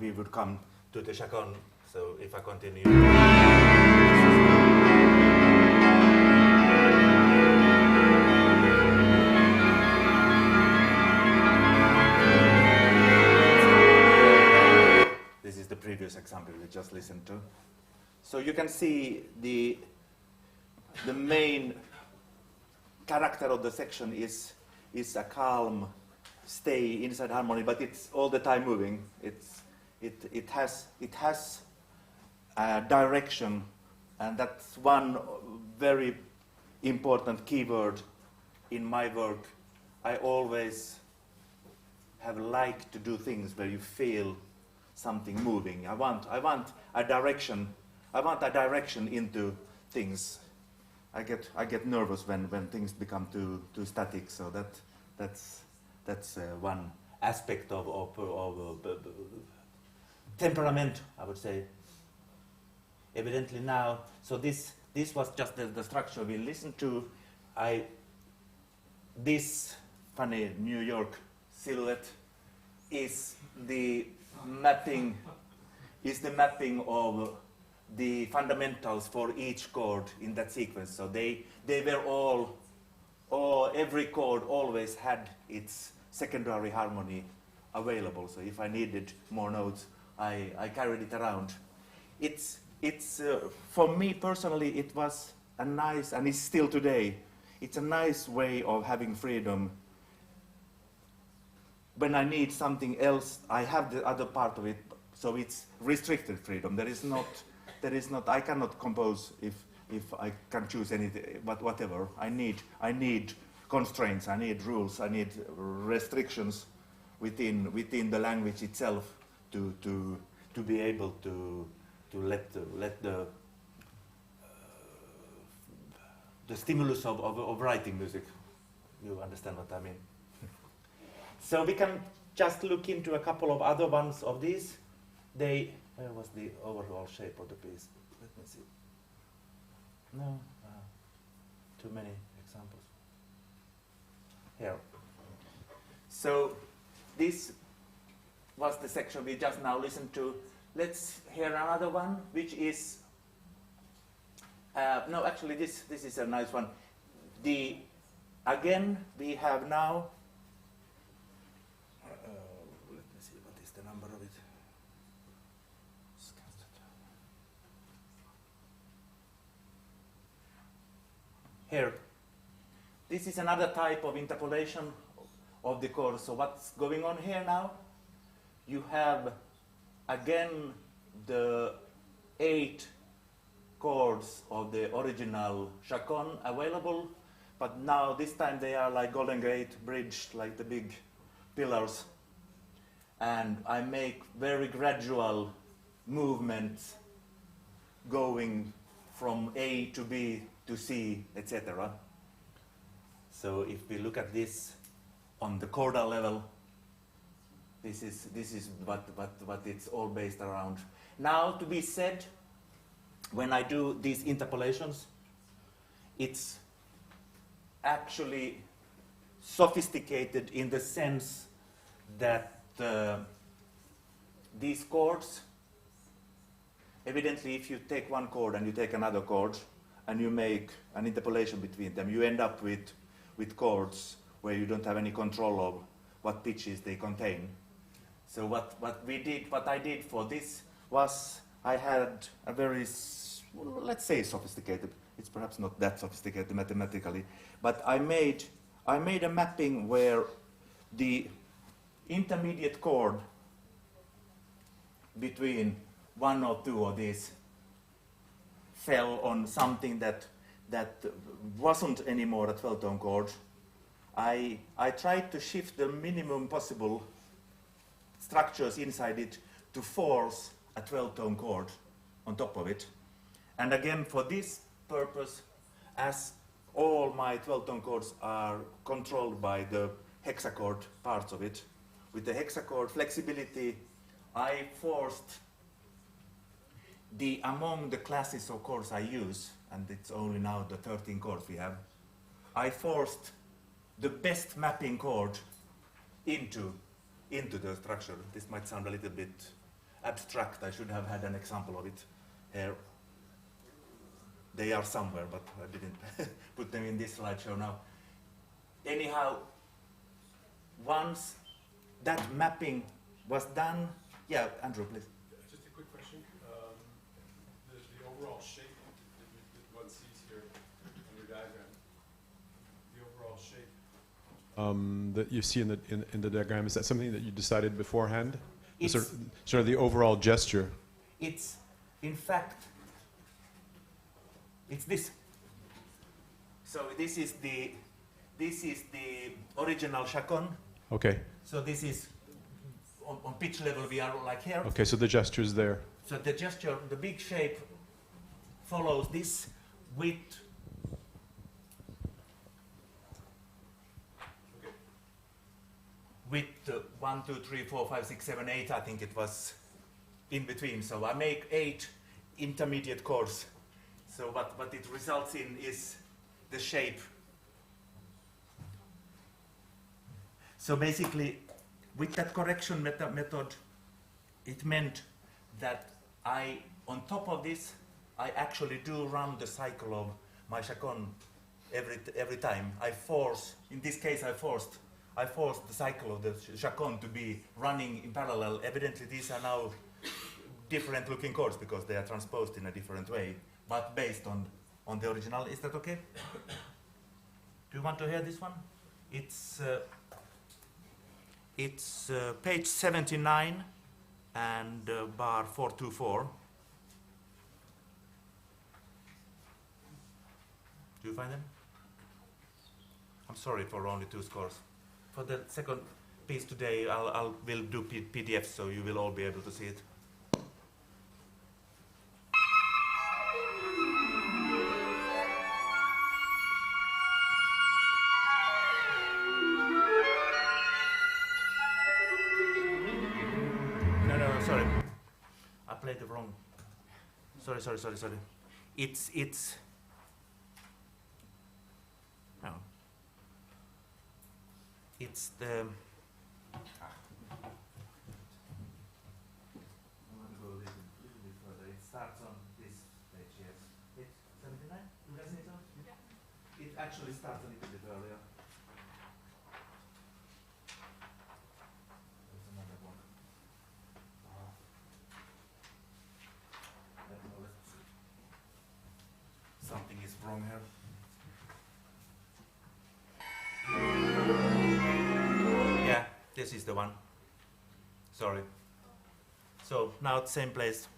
We would come to the chaconne. So if I continue. This is the previous example we just listened to. So you can see the main character of the section is a calm stay inside harmony, but it's all the time moving. It has a direction, and that's one very important keyword in my work. I always have liked to do things where you feel something moving. I want a direction. I want a direction into things. I get nervous when things become too static. So that's one aspect of temperament, I would say. Evidently now, so this was just the structure we listened to. This funny New York silhouette is the mapping of the fundamentals for each chord in that sequence. So they were all every chord always had its secondary harmony available. So if I needed more notes, I carried it around. It's for me personally, it was a nice, and it's still today, it's a nice way of having freedom. When I need something else, I have the other part of it, so it's restricted freedom. There is not, I cannot compose if I can choose anything, but whatever. I need constraints, I need rules, I need restrictions within the language itself to be able to let the stimulus of writing music. You understand what I mean? So we can just look into a couple of other ones of these. Where was the overall shape of the piece? Let me see. No, too many examples. Here. So this was the section we just now listened to. Let's hear another one, which is, no, actually this is a nice one. Again, we have now, let me see, what is the number of it? Here, this is another type of interpolation of the chords. So what's going on here now? You have, again, the 8 chords of the original chaconne available, but now this time they are like Golden Gate bridged, like the big pillars. And I make very gradual movements going from A to B to C, etc. So if we look at this on the chordal level, this is what it's all based around. Now, to be said, when I do these interpolations, it's actually sophisticated in the sense that these chords, evidently if you take one chord and you take another chord and you make an interpolation between them, you end up with chords where you don't have any control of what pitches they contain. So what I did for this was I had a very, let's say, sophisticated, it's perhaps not that sophisticated mathematically, but I made a mapping where the intermediate chord between one or two of these fell on something that wasn't anymore a 12-tone chord. I tried to shift the minimum possible structures inside it to force a 12-tone chord on top of it. And again, for this purpose, as all my 12-tone chords are controlled by the hexachord parts of it, with the hexachord flexibility, I forced among the classes of chords I use, and it's only now the 13 chords we have, I forced the best mapping chord into the structure. This might sound a little bit abstract. I should have had an example of it here. They are somewhere, but I didn't put them in this slideshow now. Anyhow, once that mapping was done, yeah, Andrew, please. Just a quick question. The overall shape that one sees here on your diagram, the overall shape that you see in the diagram, is that something that you decided beforehand? Sort of the overall gesture. It's, in fact, it's this. So this is the original chaconne. Okay. So this is on pitch level. We are like here. Okay. So the gesture is there. So the gesture, the big shape, follows this with. Okay. With 1, 2, 3, 4, 5, 6, 7, 8. I think it was in between. So I make 8 intermediate chords. So what it results in is the shape. So basically, with that correction method, it meant that on top of this, I actually do run the cycle of my chaconne every time. In this case, I I forced the cycle of the chaconne to be running in parallel. Evidently, these are now different looking chords because they are transposed in a different way, but based on the original. Is that okay? Do you want to hear this one? It's page 79 and bar 424. Do you find them? I'm sorry for only 2 scores. For the second piece today, we'll do PDF, so you will all be able to see it. No, sorry. I played the wrong. Sorry. It's. No. It's the. I want to go a little bit further. It starts on this page, yes. Page 79? Do you guys see it? Yeah. It actually starts a little bit earlier. There's another one. Something is wrong here. Yeah, this is the one. Sorry. So now it's same place.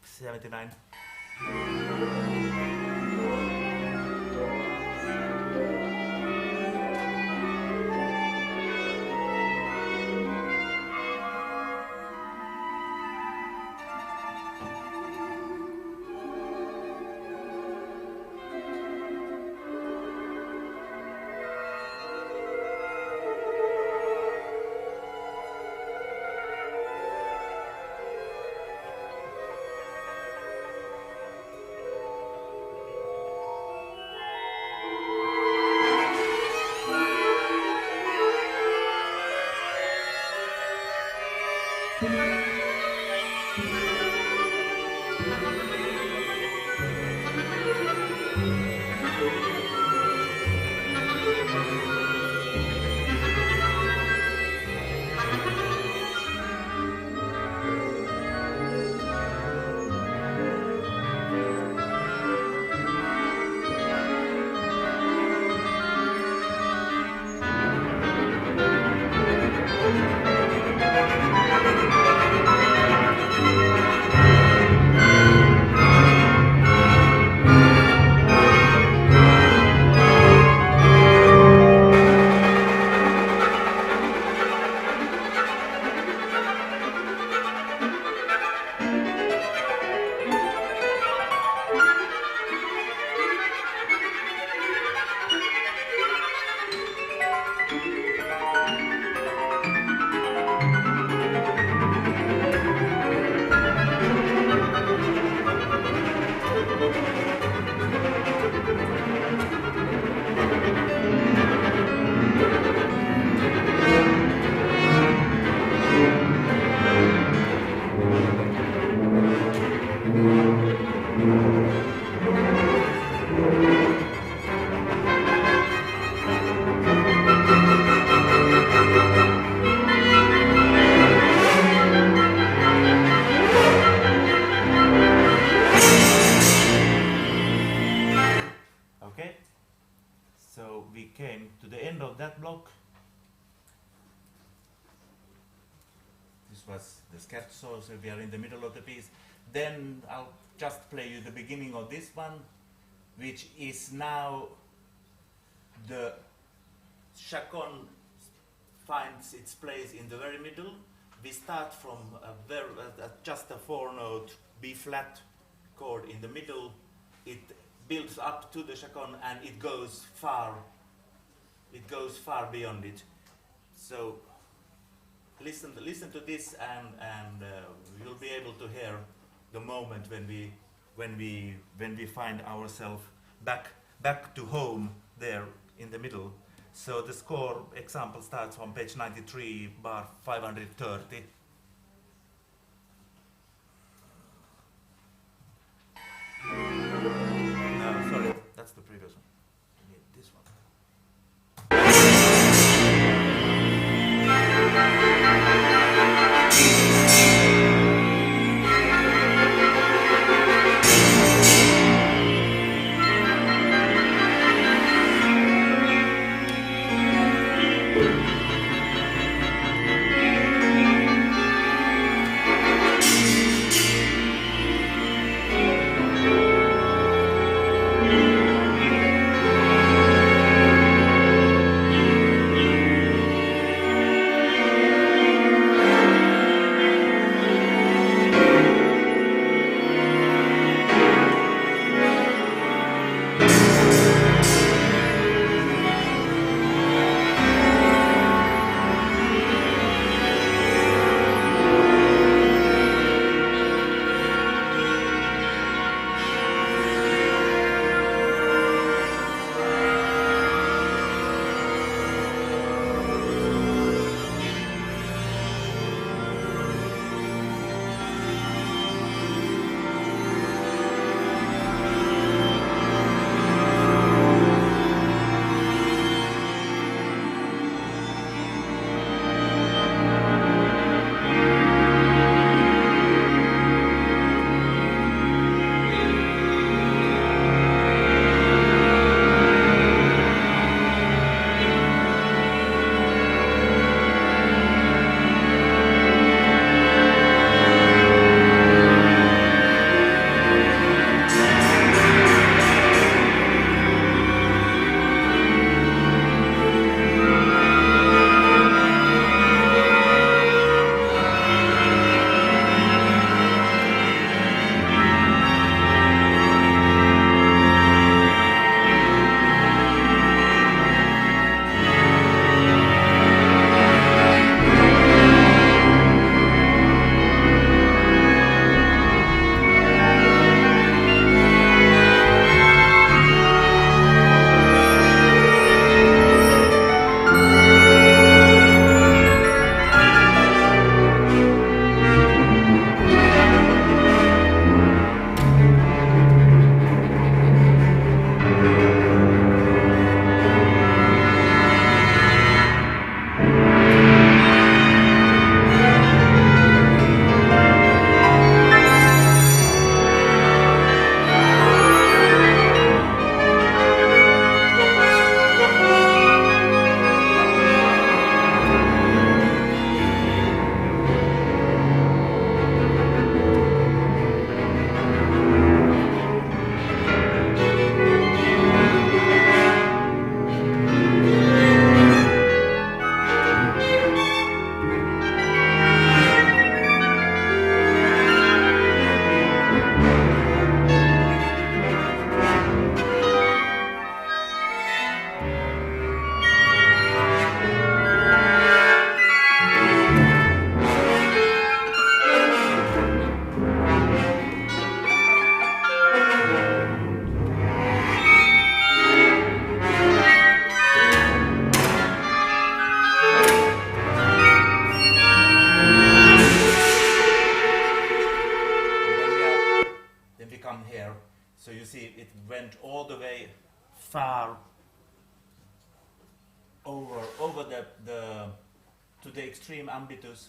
79. So we are in the middle of the piece. Then I'll just play you the beginning of this one, which is now the chaconne finds its place in the very middle. We start from just a 4-note B flat chord in the middle. It builds up to the chaconne and it goes far. It goes far beyond it. So listen to this, and you'll be able to hear the moment when we find ourselves back to home there in the middle. So the score example starts on page 93, bar 530. No, sorry, that's the previous one. I need this one. way far over to the extreme ambitus,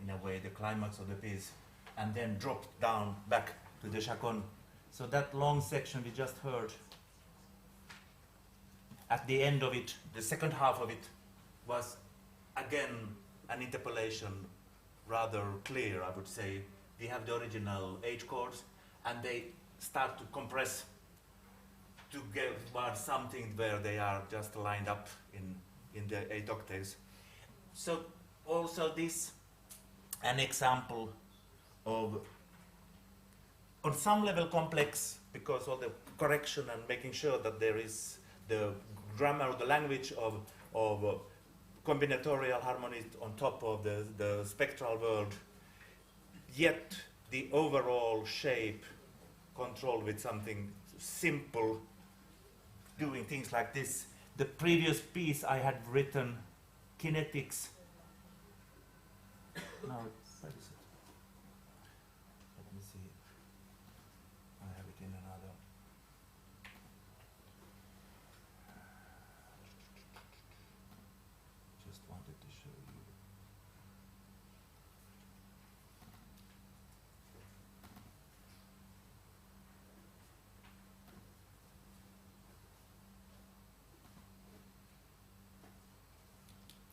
in a way, the climax of the piece, and then dropped down back to the chaconne. So that long section we just heard, at the end of it, the second half of it, was again an interpolation, rather clear, I would say. We have the original 8 chords, and they start to compress to get something where they are just lined up in the 8 octaves. So also this, an example of, on some level, complex, because of the correction and making sure that there is the grammar, the language of combinatorial harmonies on top of the spectral world, yet the overall shape controlled with something simple, doing things like this. The previous piece I had written, Kinetics. No, where is it? Let me see. I have it in another. Just wanted to show you.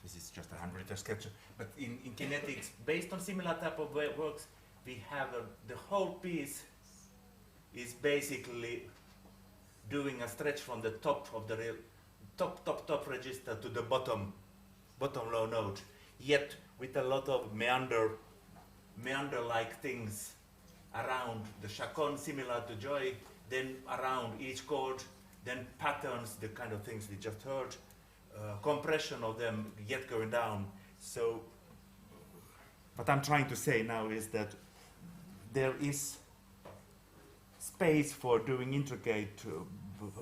This is just a handwritten sketch, but in Kinetics, based on similar type of works, we have the whole piece is basically doing a stretch from the top of the top register to the bottom low note, yet with a lot of meander-like things around the chaconne, similar to joy, then around each chord, then patterns, the kind of things we just heard. Compression of them yet going down. So what I'm trying to say now is that there is space for doing intricate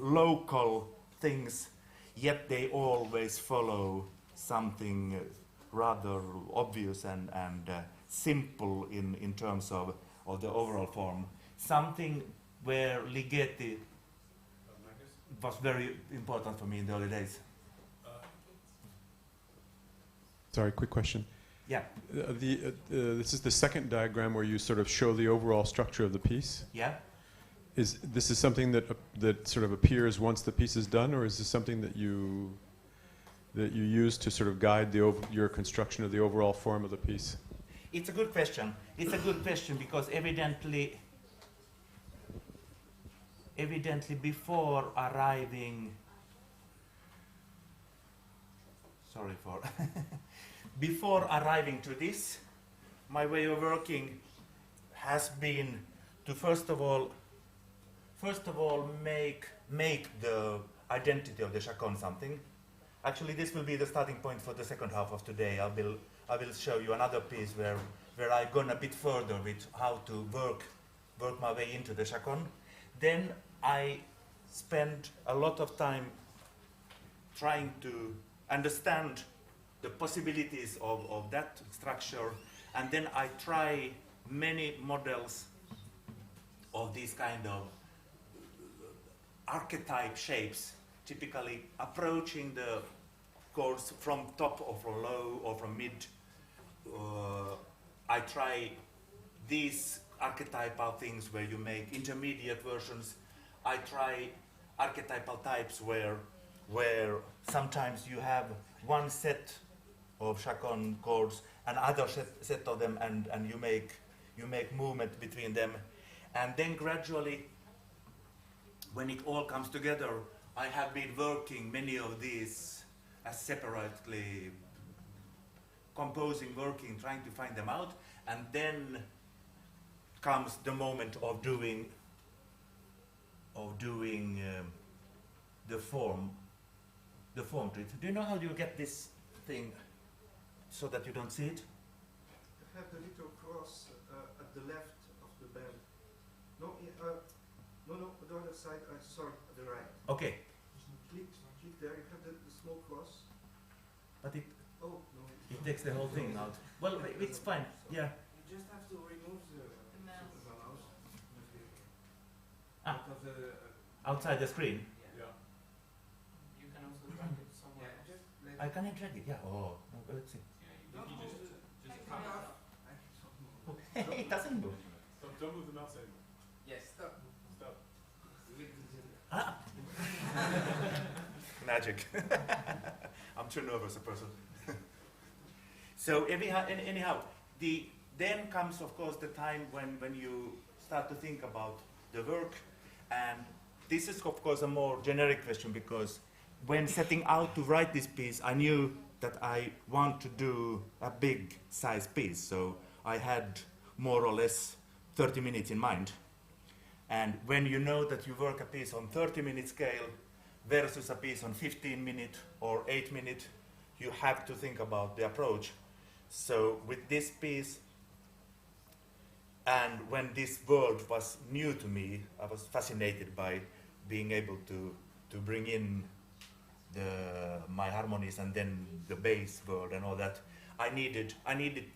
local things, yet they always follow something rather obvious and simple in terms of the overall form. Something where Ligeti was very important for me in the early days. Sorry, quick question. Yeah. This is the second diagram where you sort of show the overall structure of the piece. Yeah. Is this something that sort of appears once the piece is done, or is this something that you use to sort of guide your construction of the overall form of the piece? It's a good question. It's a good question because evidently before arriving, sorry for, before arriving to this, my way of working has been to first of all make the identity of the chaconne something. Actually, this will be the starting point for the second half of today. I will show you another piece where I've gone a bit further with how to work my way into the chaconne. Then I spend a lot of time trying to understand the possibilities of that structure, and then I try many models of these kind of archetype shapes, typically approaching the chords from top or from low or from mid. I try these archetypal things where you make intermediate versions. I try archetypal types where sometimes you have one set of chaconne chords, another set of them, and you make movement between them, and then gradually, when it all comes together, I have been working many of these as separately, composing, working, trying to find them out, and then comes the moment of doing the form to it. Do you know how you get this thing so that you don't see it? I have the little cross at the left of the band. No, the other side. Sorry, the right. Okay. Click there. You have the small cross. But it Oh no. it takes the whole thing out. Well, it's fine. Yeah. You just have to remove the mouse. Ah. outside the screen. Yeah. You can also drag it somewhere else. I can drag it, yeah. Oh, let's see. If you just It doesn't move. don't move the mouse anymore. Yes, stop. Stop. Magic. I'm too nervous a person. So anyhow, then comes of course the time when you start to think about the work, and this is of course a more generic question, because when setting out to write this piece, I knew that I want to do a big size piece, so I had more or less 30 minutes in mind. And when you know that you work a piece on 30-minute scale versus a piece on 15-minute or 8-minute, you have to think about the approach. So with this piece, and when this world was new to me, I was fascinated by being able to bring in my harmonies and then the bass world and all that. I needed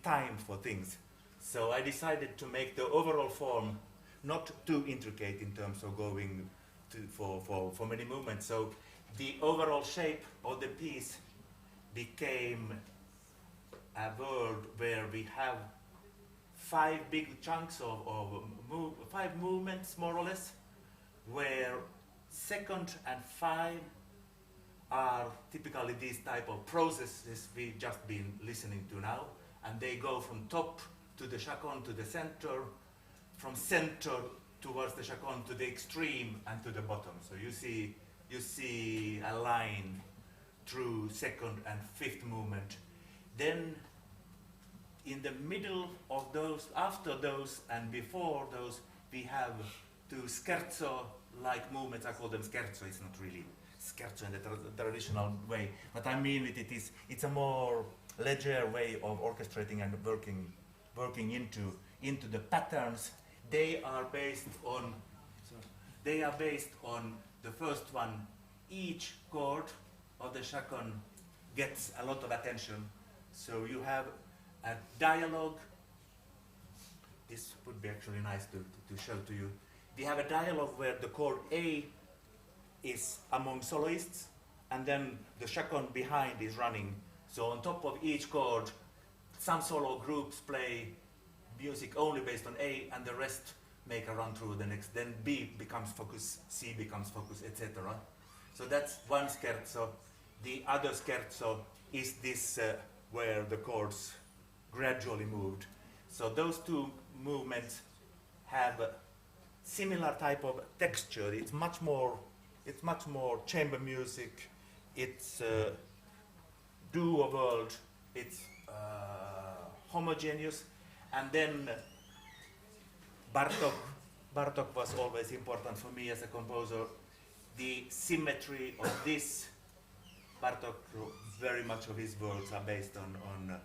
time for things. So I decided to make the overall form not too intricate in terms of going for many movements. So the overall shape of the piece became a world where we have 5 big chunks of 5 movements, more or less, where 2nd and 5 are typically these type of processes we've just been listening to now, and they go from top to the chaconne to the center, from center towards the chaconne to the extreme and to the bottom. So you see a line through 2nd and 5th movement. Then in the middle of those, after those and before those, we have 2 scherzo-like movements. I call them scherzo. It's not really scherzo in the traditional way, but I mean it's a more ledger way of orchestrating and working into the patterns. They are based on the first one. Each chord of the chaconne gets a lot of attention. So you have a dialogue. This would be actually nice to show to you. We have a dialogue where the chord A is among soloists, and then the chaconne behind is running. So on top of each chord, some solo groups play music only based on A, and the rest make a run through the next. Then B becomes focus, C becomes focus, etc. So that's one scherzo. The other scherzo is this where the chords gradually moved. So those 2 movements have a similar type of texture. It's much more chamber music. It's duo world. It's homogeneous. And then Bartók was always important for me as a composer. The symmetry of this, Bartók, very much of his works are based on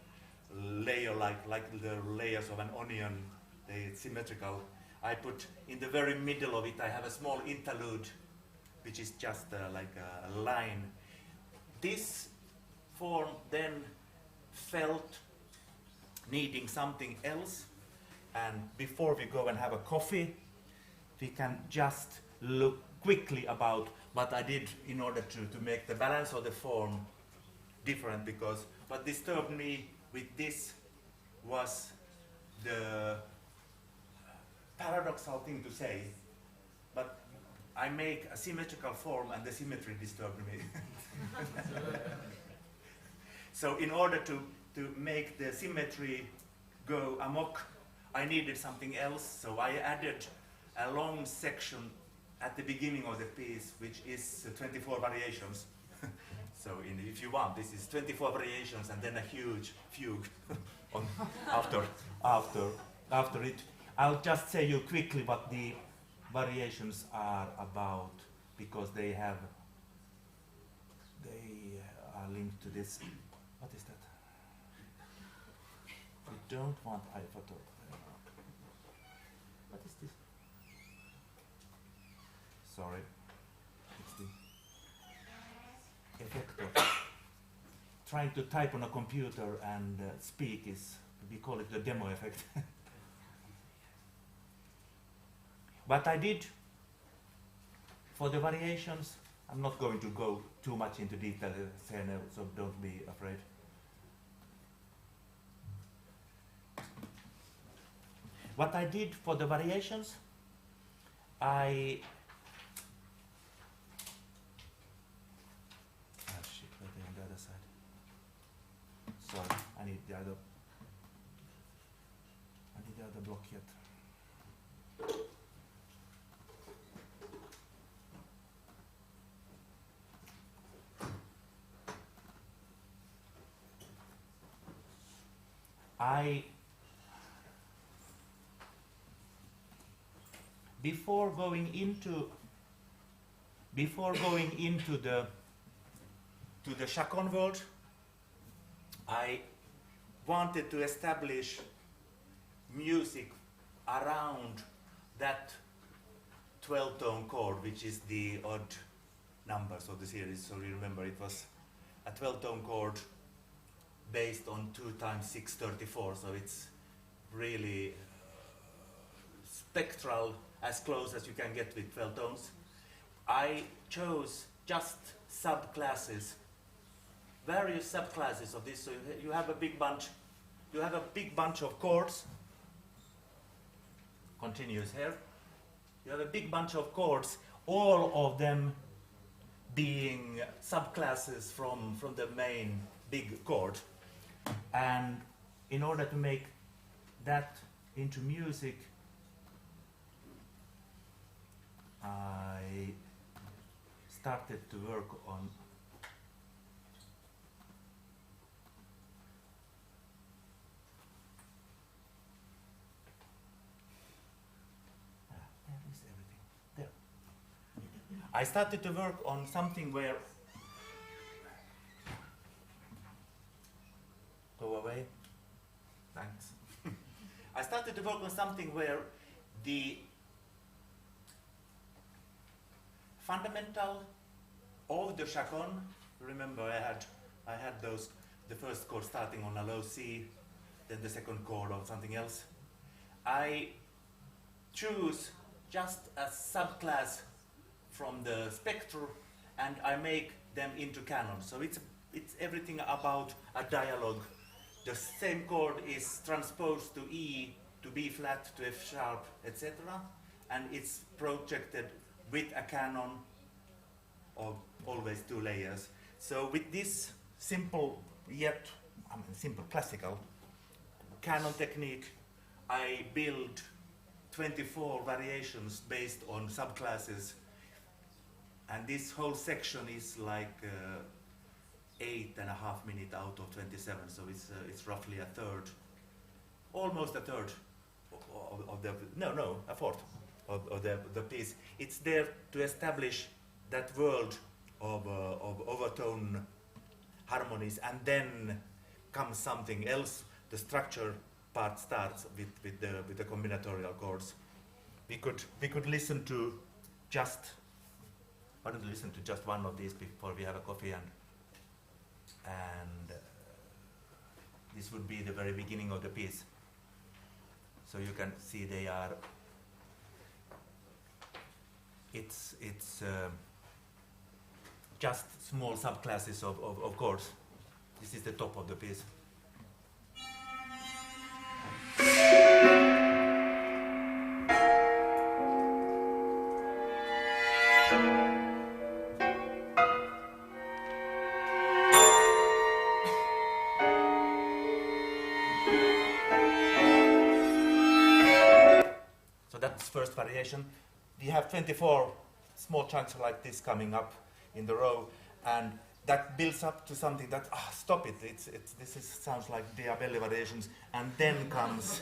layer like the layers of an onion. It's symmetrical. I put in the very middle of it, I have a small interlude, which is just like a line. This form then felt needing something else, and before we go and have a coffee, we can just look quickly about what I did in order to make the balance of the form different, because what disturbed me with this was the paradoxal thing to say, but I make a symmetrical form and the symmetry disturbed me. So in order to make the symmetry go amok, I needed something else, so I added a long section at the beginning of the piece, which is 24 variations. So if you want, this is 24 variations and then a huge fugue on after it. I'll just say you quickly what the variations are about, because they are linked to this. What is that? We don't want iPhoto. What is this? Sorry. It's the effect of trying to type on a computer and speak is, we call it the demo effect. What I did For the variations, I'm not going to go too much into detail, so don't be afraid. What I did for the variations, I shit, wait, on the other side. Sorry, I need the other block yet. Before going into the Chacon world, I wanted to establish music around that 12-tone chord, which is the odd numbers of the series. So you remember it was a 12-tone chord based on 2 times 634, so it's really spectral, as close as you can get with 12 tones. I chose just subclasses, various subclasses of this. So you have a big bunch. You have a big bunch of chords. Continues here. You have a big bunch of chords, all of them being subclasses from the main big chord. And in order to make that into music, I started to work on there is everything. There. I started to work on something where go away. Thanks. I started to work on something where the fundamental of the Chacon, remember I had those, the first chord starting on a low C, then the second chord of something else. I choose just a subclass from the spectrum and I make them into canon. So it's everything about a dialogue. The same chord is transposed to E, to B flat, to F sharp, etc. And it's projected with a canon of always 2 layers. So with this simple yet, simple classical canon technique, I build 24 variations based on subclasses. And this whole section is like 8.5 minutes out of 27, so it's roughly a third, almost a third of the, a fourth of the piece. It's there to establish that world of overtone harmonies, and then comes something else. The structure part starts with the combinatorial chords. We could listen to just, why don't we listen to just one of these before we have a coffee, and this would be the very beginning of the piece. So you can see they are, it's just small subclasses of chords. This is the top of the piece. So that's first variation. We have 24 small chunks like this coming up in the row, and that builds up to something that, stop it, sounds like Diabelli variations, and then comes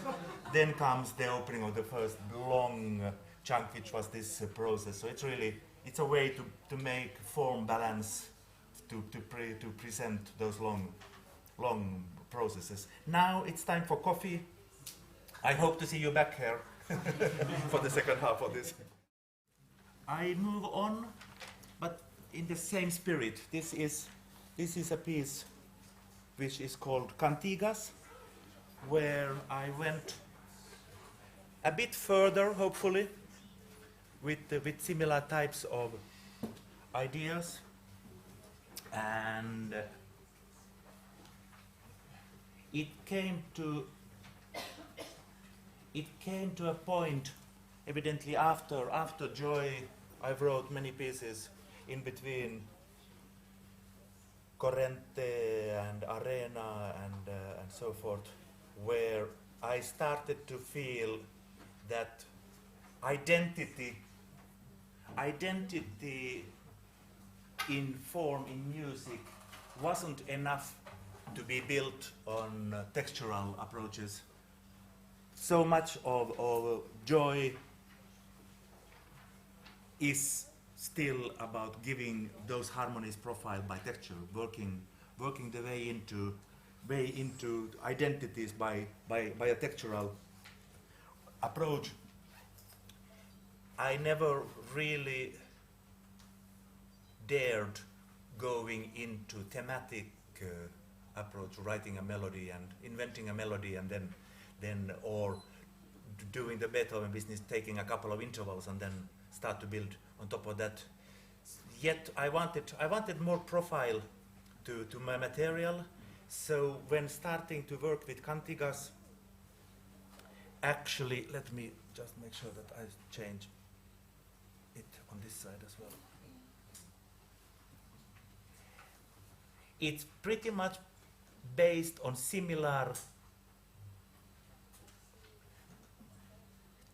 the opening of the first long chunk, which was this process. So it's a way to make form balance, to present those long processes. Now it's time for coffee. I hope to see you back here for the second half of this. I move on, but in the same spirit. This is a piece which is called Cantigas, where I went a bit further, hopefully, with similar types of ideas, and it came to a point, evidently after Joy. I wrote many pieces in between Corrente and Arena and so forth, where I started to feel that identity in form, in music, wasn't enough to be built on textural approaches. So much of Joy is still about giving those harmonies profile by texture, working the way into identities by a textural approach. I never really dared going into thematic approach, writing a melody and inventing a melody, and then or doing the Beethoven business, taking a couple of intervals and then start to build on top of that. Yet I wanted more profile to my material. So when starting to work with Cantigas, actually, let me just make sure that I change it on this side as well. It's pretty much based on similar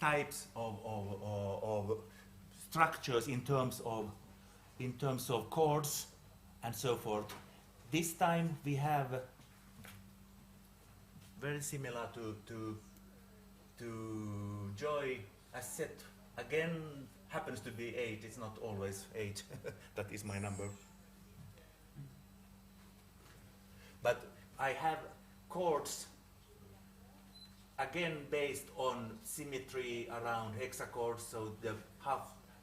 types of structures in terms of chords and so forth. This time we have very similar to Joy. As set again happens to be 8. It's not always 8. That is my number. But I have chords again based on symmetry around hexachords. So the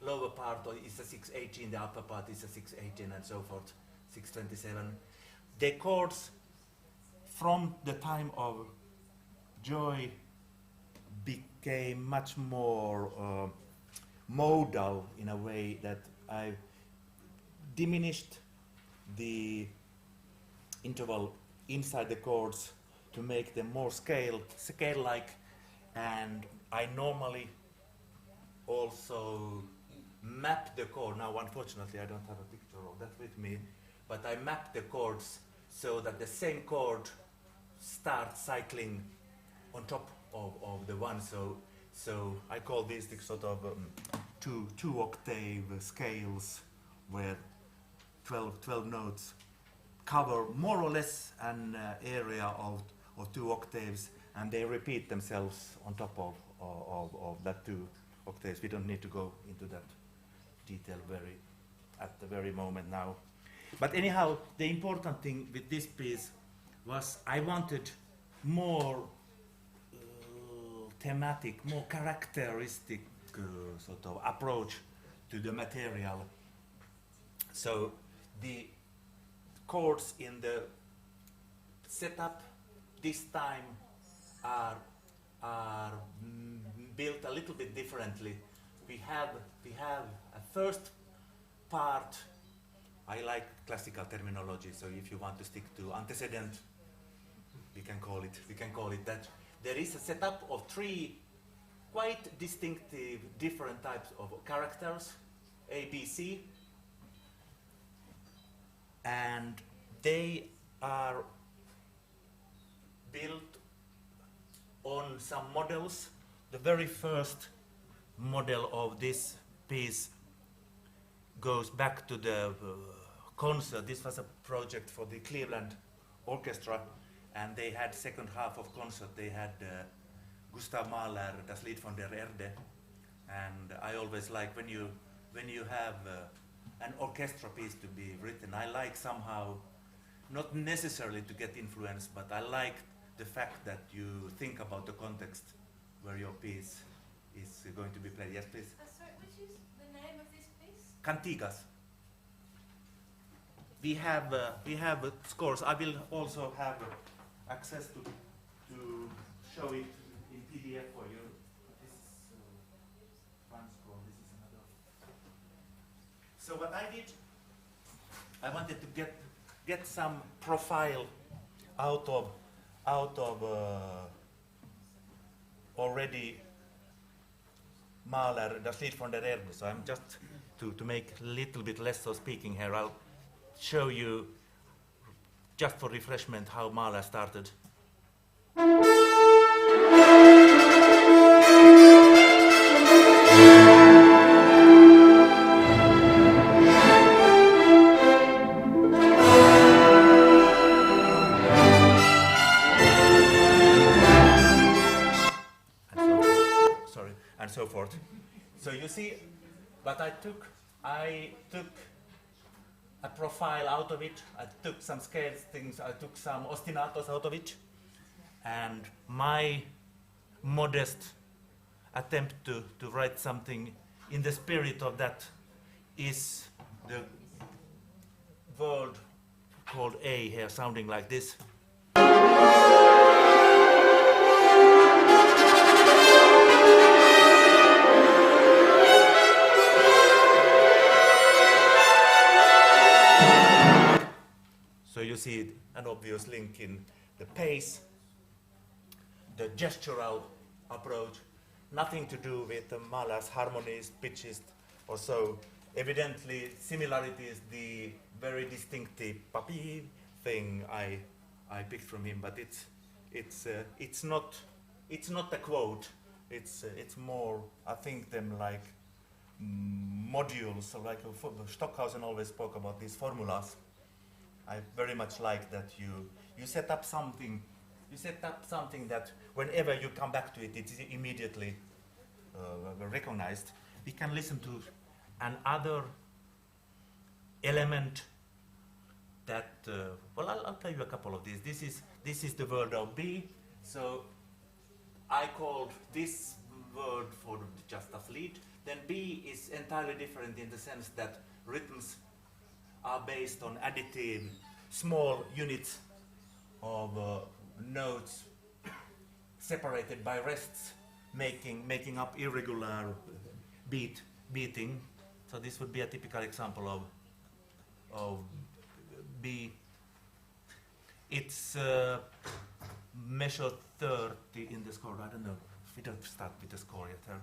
lower part is a 618, the upper part is a 618, and so forth, 627. The chords from the time of Joy became much more modal in a way that I diminished the interval inside the chords to make them more scale-like, and I normally also map the chord. Now, unfortunately, I don't have a picture of that with me, but I map the chords so that the same chord starts cycling on top of the one. So I call these the sort of two octave scales where 12 notes cover more or less an area of 2 octaves, and they repeat themselves on top of that 2 octaves. We don't need to go into that detail at the very moment now. But anyhow, the important thing with this piece was I wanted more thematic, more characteristic sort of approach to the material. So the chords in the setup this time are built a little bit differently. We have a first part. I like classical terminology, so if you want to stick to antecedent, we can call it that. There is a setup of 3 quite distinctive different types of characters, A, B, C, and they are built on some models. The very first model of this piece goes back to the concert. This was a project for the Cleveland Orchestra, and they had second half of concert. They had Gustav Mahler, Das Lied von der Erde, and I always like when you have an orchestra piece to be written. I like somehow, not necessarily to get influenced, but I like the fact that you think about the context where your piece is going to be played. Yes, please. Sorry, which is the name of this piece? Cantigas. We have scores. I will also have access to show it in PDF for you. This is one score. This is another So what I did, I wanted to get some profile out of already Mahler, Das Lied von der Erde. So I'm just to make a little bit less of speaking here. I'll show you just for refreshment how Mahler started. And so forth. So you see, but I took a profile out of it. I took some scale things. I took some ostinatos out of it, and my modest attempt to write something in the spirit of that is the word called A here, sounding like this. So you see an obvious link in the pace, the gestural approach, nothing to do with Mahler's harmonies, pitches, or so. Evidently, similarity is the very distinctive papi thing I picked from him, but it's not a quote. It's more, I think, them like modules. So like Stockhausen always spoke about these formulas. I very much like that you set up something. You set up something that whenever you come back to it, it is immediately recognized. We can listen to another element that. Well, I'll tell you a couple of these. This is the word of B. So I called this word for just a lead. Then B is entirely different in the sense that rhythms are based on additive small units of notes separated by rests, making up irregular beating. So this would be a typical example of B. It's measure 30 in the score. I don't know if we don't start with the score yet.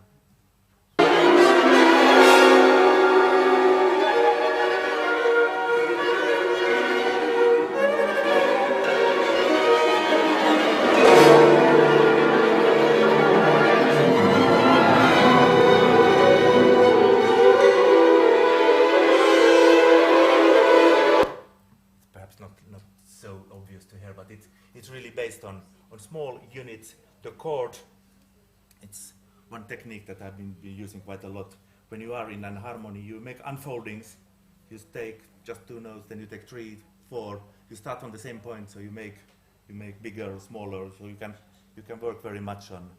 It's really based on small units. The chord, it's one technique that I've been using quite a lot. When you are in an harmony, you make unfoldings. You take just two notes, then you take 3, 4. You start from the same point, so you make bigger, smaller. So you can work very much on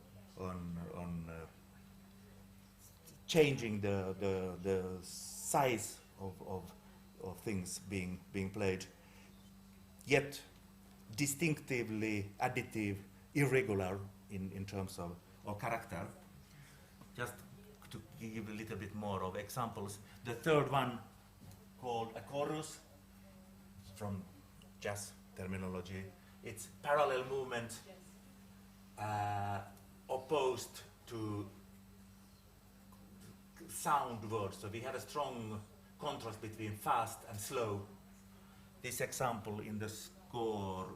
changing the size of things being played. Yet distinctively additive, irregular in terms of character. Just to give a little bit more of examples. The third one, called a chorus, from jazz terminology. It's parallel movement opposed to sound words. So we have a strong contrast between fast and slow. This example in the score,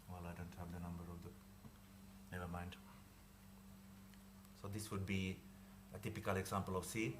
well, I don't have the number of the, never mind. So this would be a typical example of C.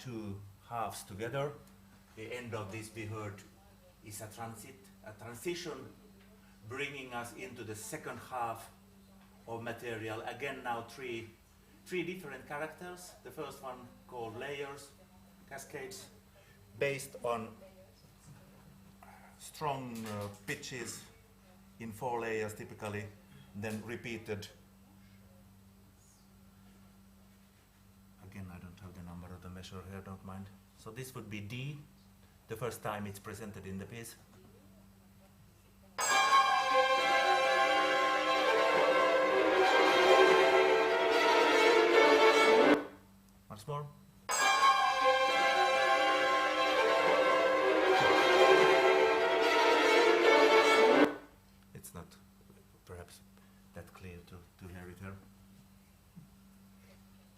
Two halves together. The end of this we heard is a transition, bringing us into the second half of material. Again, now three different characters. The first one called layers, cascades, based on strong pitches in 4 layers typically, then repeated. Again, I don't have the number of the measure here, don't mind. So this would be D, the first time it's presented in the piece. Once more. It's not perhaps that clear to hear it here.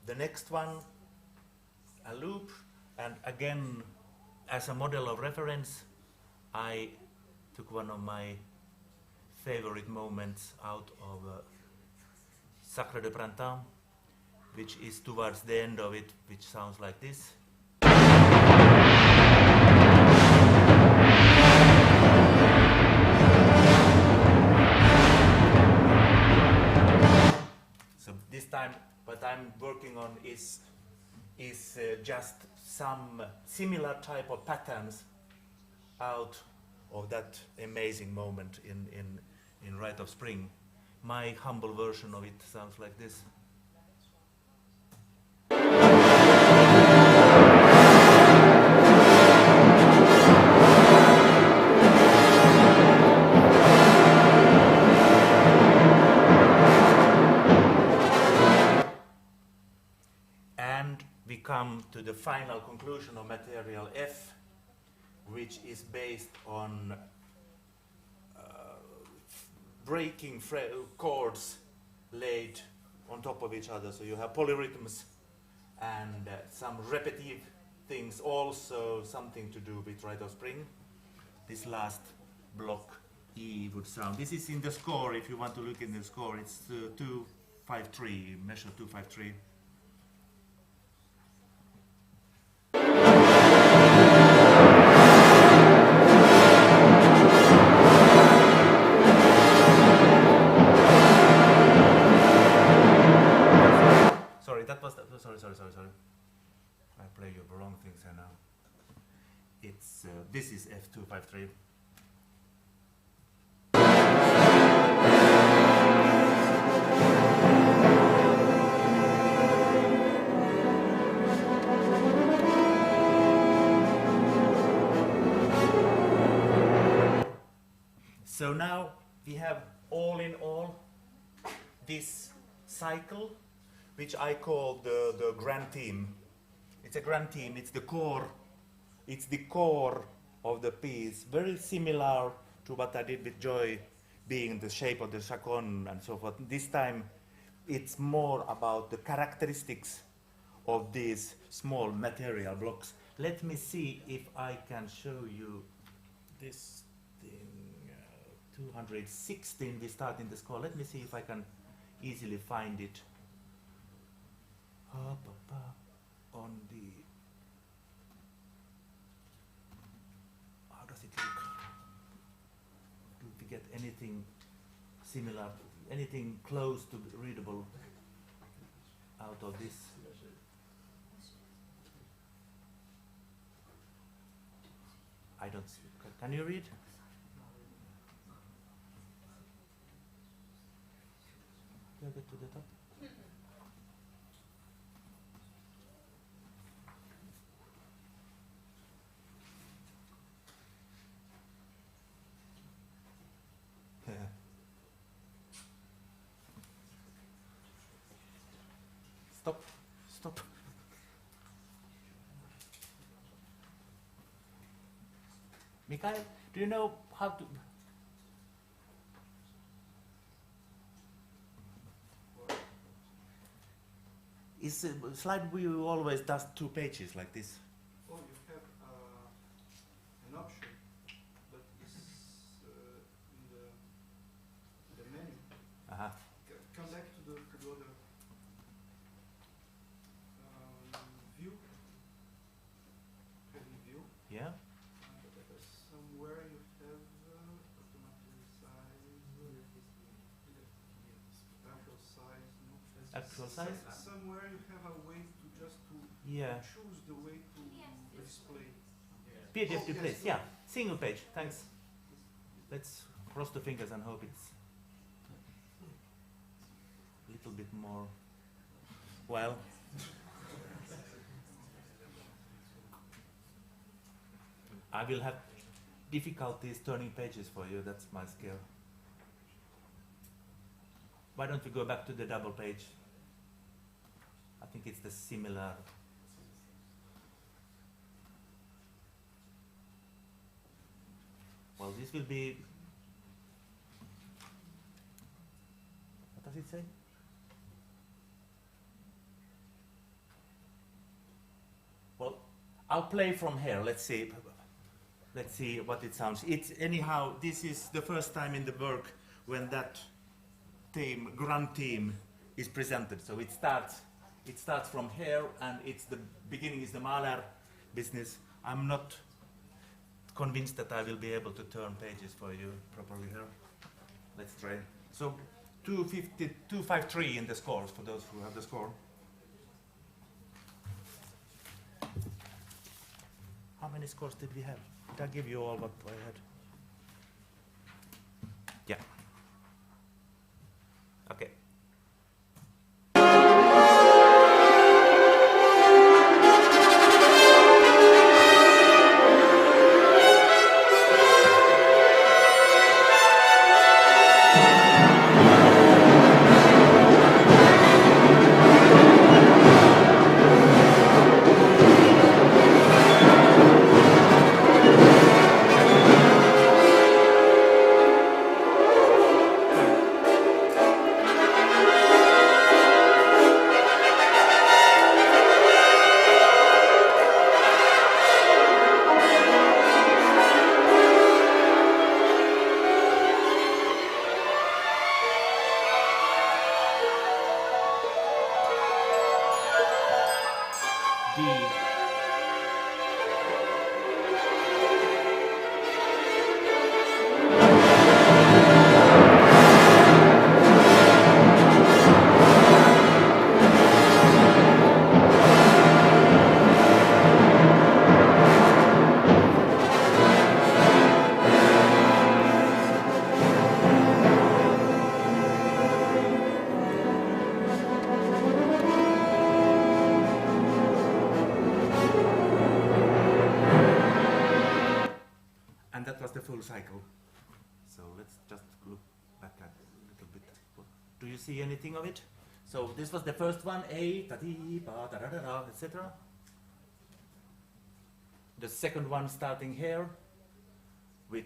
The next one, a loop, and again, as a model of reference, I took one of my favorite moments out of Sacre de Printemps, which is towards the end of it, which sounds like this. So this time, what I'm working on is just some similar type of patterns out of that amazing moment in Rite of Spring. My humble version of it sounds like this. And we come to the final conclusion of material F, which is based on breaking chords laid on top of each other. So you have polyrhythms and some repetitive things, also something to do with Rite of Spring. This last block E would sound. This is in the score, if you want to look in the score, it's 253, measure 253. Sorry. I play you the wrong things here now. It's this is F253. So now we have all in all this cycle, which I call the grand theme. It's a grand theme, it's the core of the piece, very similar to what I did with Joy, being the shape of the chaconne and so forth. This time it's more about the characteristics of these small material blocks. Let me see if I can show you this thing, 216 we start in the score. Let me see if I can easily find it. On the, how does it look? Do we get anything similar, anything close to readable out of this? I don't see. Can you read? Can I get to the top? Stop. Mikhail, do you know how to... Is slide view always does 2 pages like this? Oh, you have an option, but it's in the menu. Uh-huh. Come back to the other view. Heavy view. Yeah. Somewhere you have automatic size, actual size. No? Actual size? Somewhere you have a way to just to Yeah. choose the way to display. PDF Oh, displays, yes, yeah. Single page, thanks. let's cross the fingers and hope it's a little bit more, well, I will have difficulties turning pages for you, that's my skill. Why don't we go back to the double page? I think it's the similar. Well, this will be, what does it say? Well, I'll play from here, let's see. Let's see what it sounds. It's anyhow, this is the first time in the work when that theme, grand theme, is presented. So it starts from here, and it's the beginning is the Mahler business. I'm not convinced that I will be able to turn pages for you properly here. Let's try. So 253 in the scores for those who have the score. How many scores did we have? Did I give you all what I had? Yeah. Okay. Cycle. So let's just look back at a little bit. Do you see anything of it? So this was the first one, A, ta ti, ba, da da da da, etc. The second one starting here with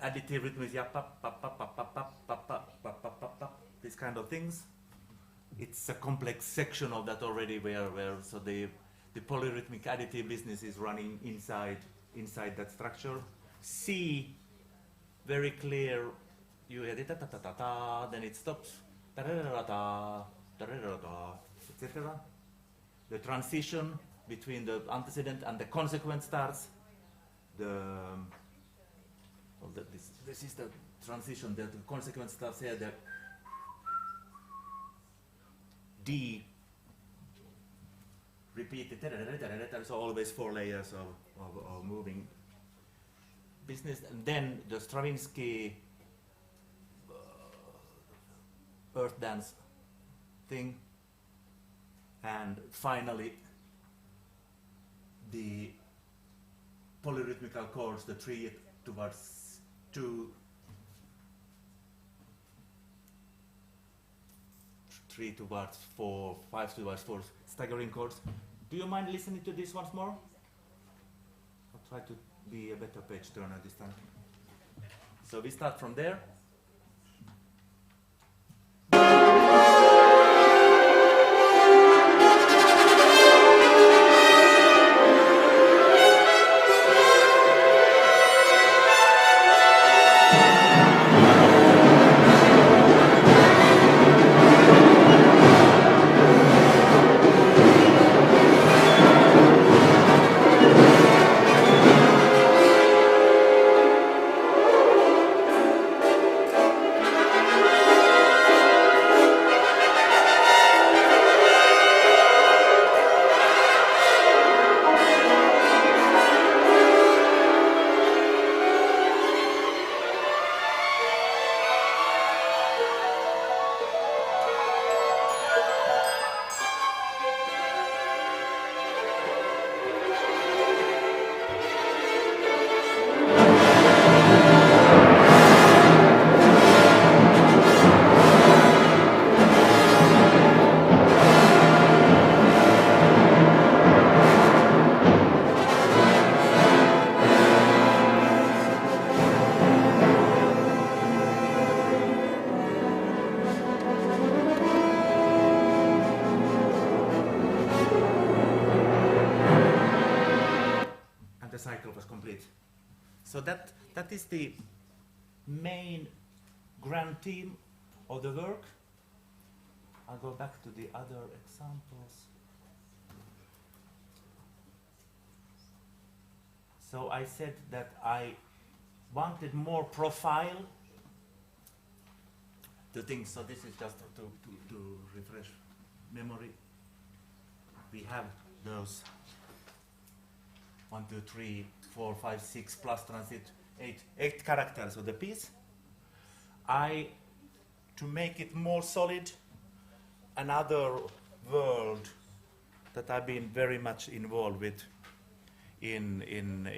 additive rhythms, yeah, pop, pop, pop, pop, pop, pop, pop, pop, pop, pop, pop, pop, these kind of things. It's a complex section of that already where so the polyrhythmic additive business is running inside that structure. C, very clear, you hear it, ta-ta-ta-ta, then it stops, ta-da-da-da-da, ta-da-da-da-da, etc. The transition between the antecedent and the consequent starts. This is the transition, the consequent starts here, the D, repeated, so always 4 layers of moving business, and then the Stravinsky earth dance thing, and finally the polyrhythmical chords, the 3 towards 2, 3 towards 4, 5 towards 4, staggering chords. Do you mind listening to this once more? I'll try to be a better page turner this time. So we start from there. So that is the main grand theme of the work. I'll go back to the other examples. So I said that I wanted more profile to things. So this is just to refresh memory. We have those 1, 2, 3, 4, 5, 6 plus transit 8 characters of the piece. To make it more solid, another world that I've been very much involved with in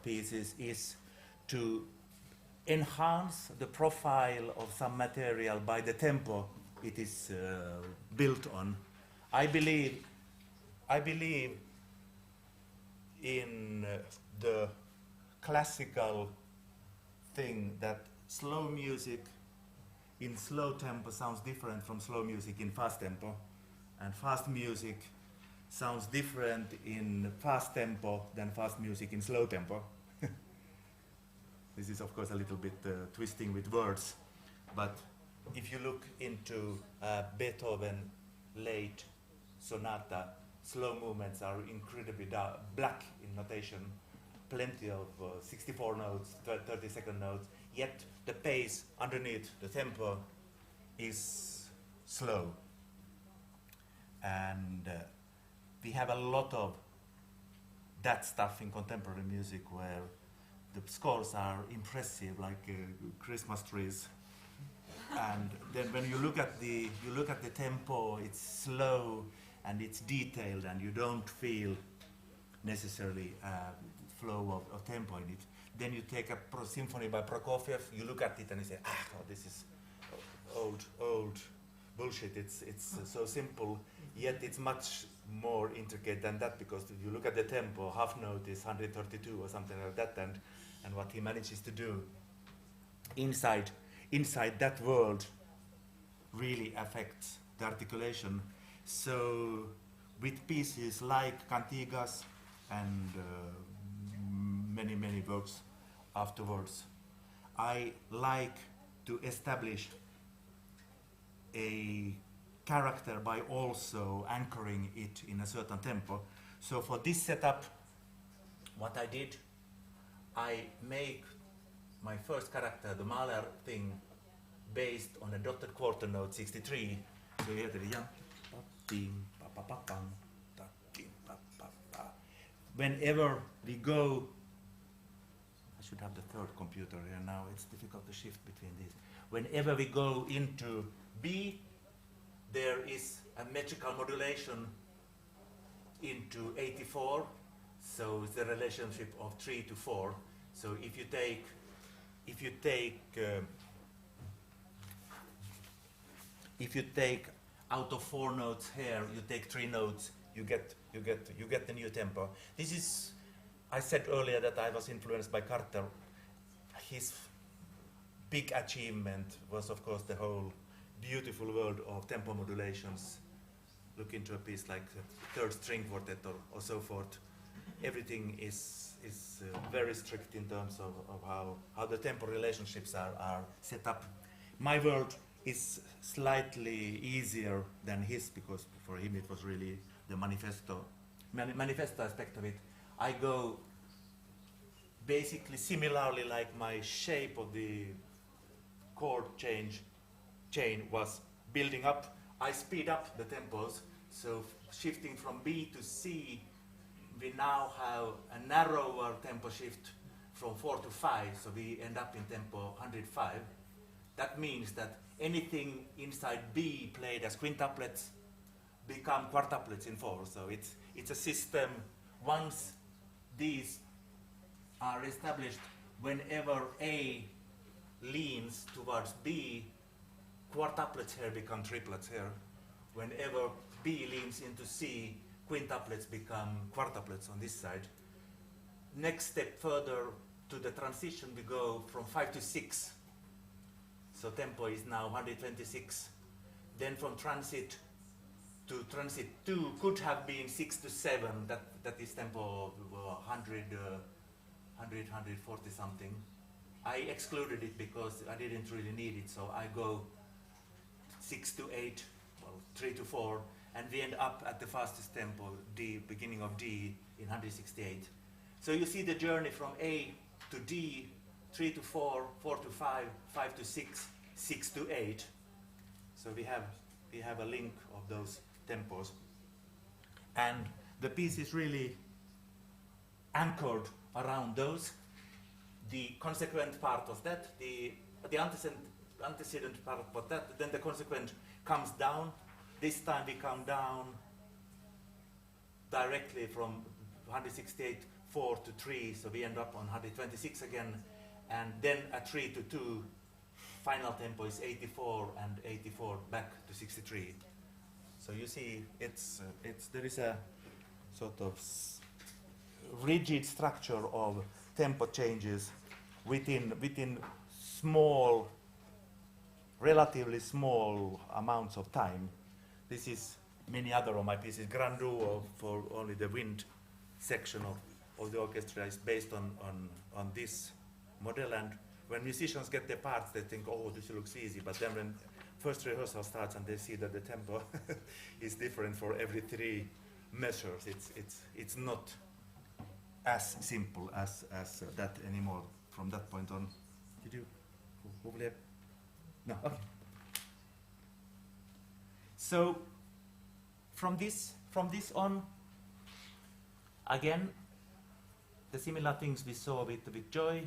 pieces is to enhance the profile of some material by the tempo it is built on. I believe in the classical thing that slow music in slow tempo sounds different from slow music in fast tempo, and fast music sounds different in fast tempo than fast music in slow tempo. This is of course a little bit twisting with words, but if you look into Beethoven late sonata, slow movements are incredibly black in notation, plenty of 64 notes, 30-second notes, yet the pace underneath the tempo is slow. And we have a lot of that stuff in contemporary music where the scores are impressive, like Christmas trees. And then when you look at the tempo, it's slow and it's detailed, and you don't feel necessarily flow of tempo in it. Then you take a symphony by Prokofiev, you look at it and you say, this is old bullshit. It's so simple, yet it's much more intricate than that, because if you look at the tempo, half note is 132 or something like that, and what he manages to do inside that world really affects the articulation. So with pieces like Cantigas and many works afterwards, I like to establish a character by also anchoring it in a certain tempo. So for this setup, what I did, I make my first character, the Mahler thing, based on a dotted quarter note 63. So here whenever we go, I should have the third computer here now, it's difficult to shift between these. Whenever we go into B, there is a metrical modulation into 84, so it's the relationship of 3 to 4. So if you take out of 4 notes here, you take 3 notes, you get the new tempo. This is, I said earlier that I was influenced by Carter. His big achievement was, of course, the whole beautiful world of tempo modulations. Look into a piece like the Third String Quartet or so forth. Everything is very strict in terms of how the tempo relationships are set up. My world is slightly easier than his, because for him it was really the manifesto aspect of it. I go basically similarly, like my shape of the chord chain was building up. I speed up the tempos, so shifting from B to C, we now have a narrower tempo shift from 4 to 5, so we end up in tempo 105. That means that anything inside B played as quintuplets become quartuplets in 4. So it's a system. Once these are established, whenever A leans towards B, quartuplets here become triplets here. Whenever B leans into C, quintuplets become quartuplets on this side. Next step further to the transition, we go from 5 to 6. So tempo is now 126. Then from transit to transit 2 could have been 6 to 7. That is tempo 100, 100, 140 something. I excluded it because I didn't really need it, so I go 6 to 8, well, 3 to 4, and we end up at the fastest tempo, D, beginning of D in 168. So you see the journey from A to D, 3 to 4, 4 to 5, 5 to 6, 6 to 8. So we have a link of those tempos. And the piece is really anchored around those. The consequent part of that, the antecedent part of that, then the consequent comes down. This time we come down directly from 168, 4 to 3, so we end up on 126 again, and then at 3 to 2, final tempo is 84, and 84 back to 63. So you see, there is a sort of rigid structure of tempo changes within small, relatively small amounts of time. This is many other of my pieces. Grand Duo for only the wind section of the orchestra is based on this model, and when musicians get their parts they think, oh, this looks easy, but then when first rehearsal starts and they see that the tempo is different for every 3 measures, it's not as simple as that anymore from that point on. Did you? No, okay. So from this on, again, the similar things we saw with Joy,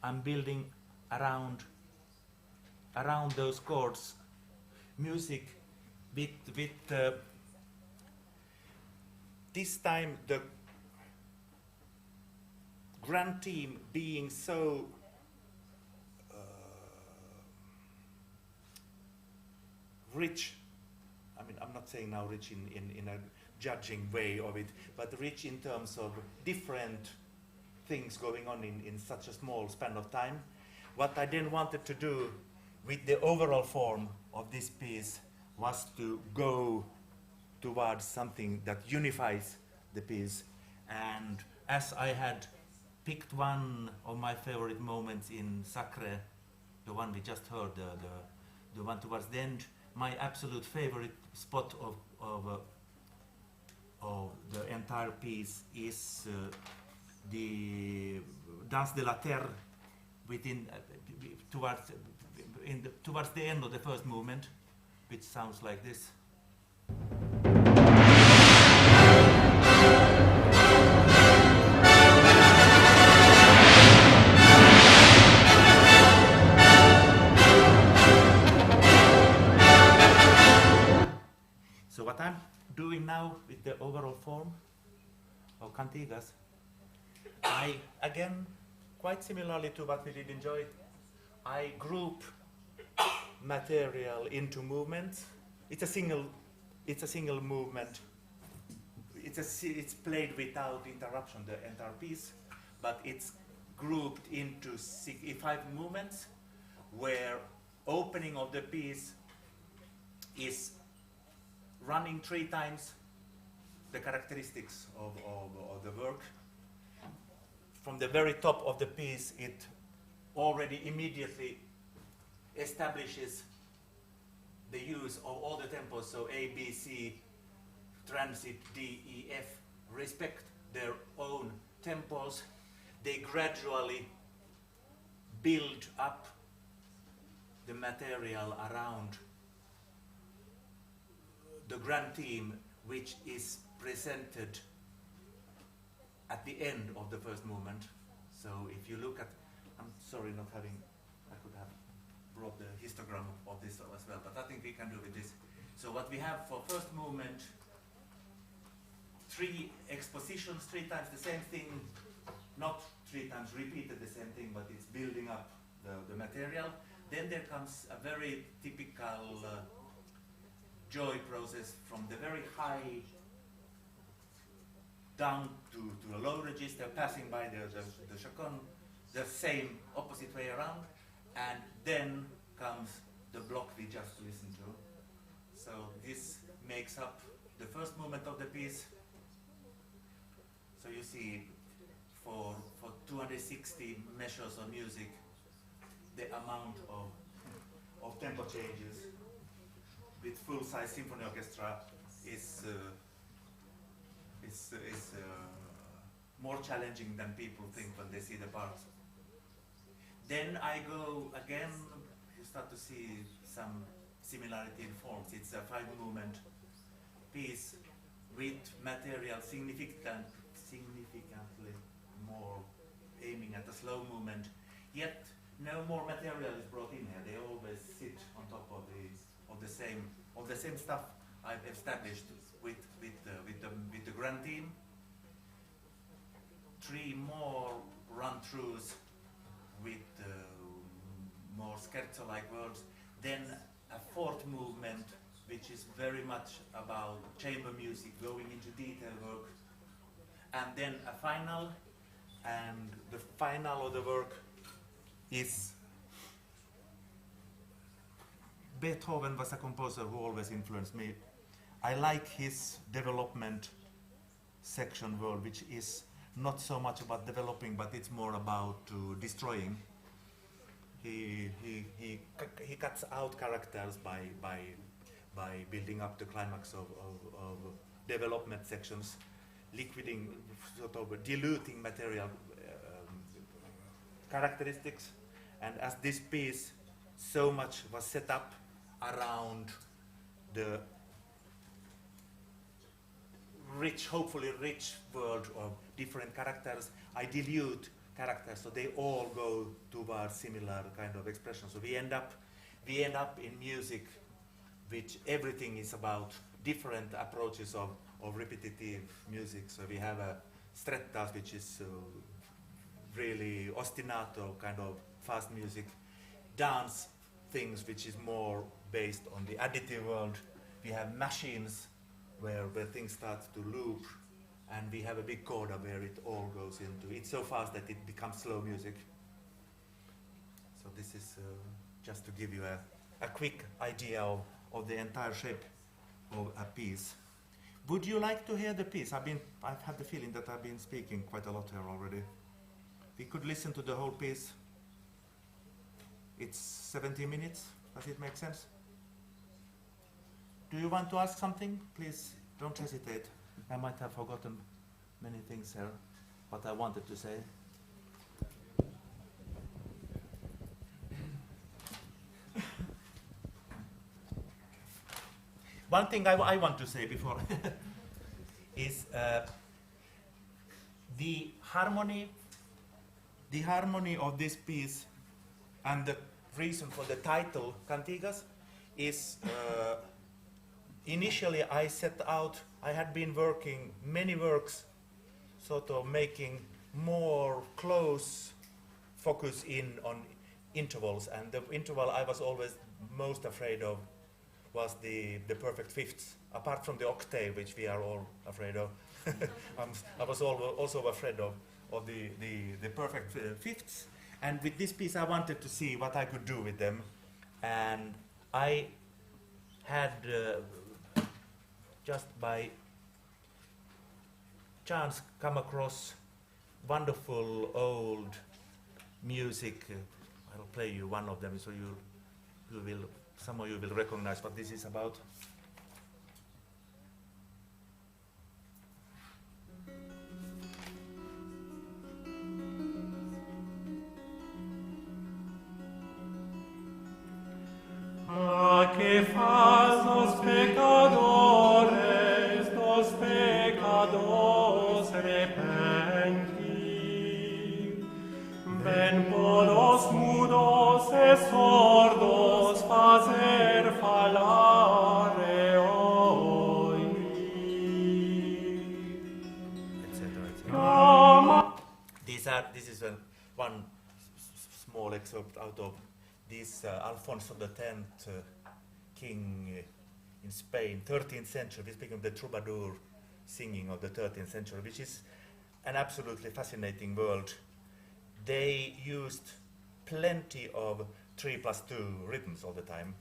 I'm building around those chords, music with this time the grand theme being so rich. I mean, I'm not saying now rich in a judging way of it, but rich in terms of different things going on in such a small span of time. What I then wanted to do with the overall form of this piece was to go towards something that unifies the piece. And as I had picked one of my favorite moments in Sacre, the one we just heard, the one towards the end, my absolute favorite spot of the entire piece is the Danse de la Terre towards the end of the first movement, which sounds like this. So what I'm doing now with the overall form of cantigas, I, again, quite similarly to what we did in Joy, I group material into movements. It's a single movement. It's played without interruption, the entire piece, but it's grouped into 5 movements, where opening of the piece is running 3 times the characteristics of the work. From the very top of the piece, it already immediately establishes the use of all the tempos, so A, B, C, transit, D, E, F, respect their own tempos. They gradually build up the material around the grand theme, which is presented at the end of the first movement. So if you look at, I'm sorry not having, I could have brought the histogram of this as well, but I think we can do with this. So what we have for first movement, 3 expositions, 3 times the same thing, not 3 times repeated the same thing, but it's building up the material. Then there comes a very typical Joy process from the very high down to a low register, passing by the chaconne, the same opposite way around, and then comes the block we just listened to. So this makes up the first movement of the piece. So you see for 260 measures of music, the amount of tempo changes with full-size symphony orchestra is more challenging than people think when they see the parts. Then I go again, you start to see some similarity in forms. It's a 5-movement piece with material significantly more aiming at a slow movement, yet no more material is brought in here. They always sit on top of the same stuff I've established with the grand theme. 3 more run-throughs with more scherzo-like words. Then a 4th movement, which is very much about chamber music, going into detail work. And then a final, and the final of the work is Beethoven was a composer who always influenced me. I like his development section world, which is not so much about developing, but it's more about destroying. He cuts out characters by building up the climax of development sections, liquidating, sort of diluting material characteristics. And as this piece, so much was set up around the rich, hopefully rich world of different characters, I dilute characters so they all go towards similar kind of expression. So we end up in music which everything is about different approaches of repetitive music. So we have a strettas, which is really ostinato kind of fast music, dance things which is more based on the additive world. We have machines where things start to loop, and we have a big coda where it all goes into. It's so fast that it becomes slow music. So this is just to give you a quick idea of the entire shape of a piece. Would you like to hear the piece? I've had the feeling that I've been speaking quite a lot here already. We could listen to the whole piece. It's 70 minutes. Does it make sense? Do you want to ask something? Please don't hesitate. I might have forgotten many things here, what I wanted to say. One thing I want to say before is the harmony of this piece and the reason for the title Cantigas is initially I set out, I had been working many works sort of making more close focus in on intervals, and the interval I was always most afraid of was the perfect fifths, apart from the octave, which we are all afraid of. I was also afraid of the perfect fifths. And with this piece, I wanted to see what I could do with them. And I had, just by chance, come across wonderful old music. I'll play you one of them, so you will, some of you will recognize what this is about. Que faz os pecadores dos pecados repentir, ven por os mudos e sordos fazer falar e oír. This is one small excerpt out of this Alfonso X king in Spain, 13th century. We're speaking of the troubadour singing of the 13th century, which is an absolutely fascinating world. They used plenty of 3+2 rhythms all the time.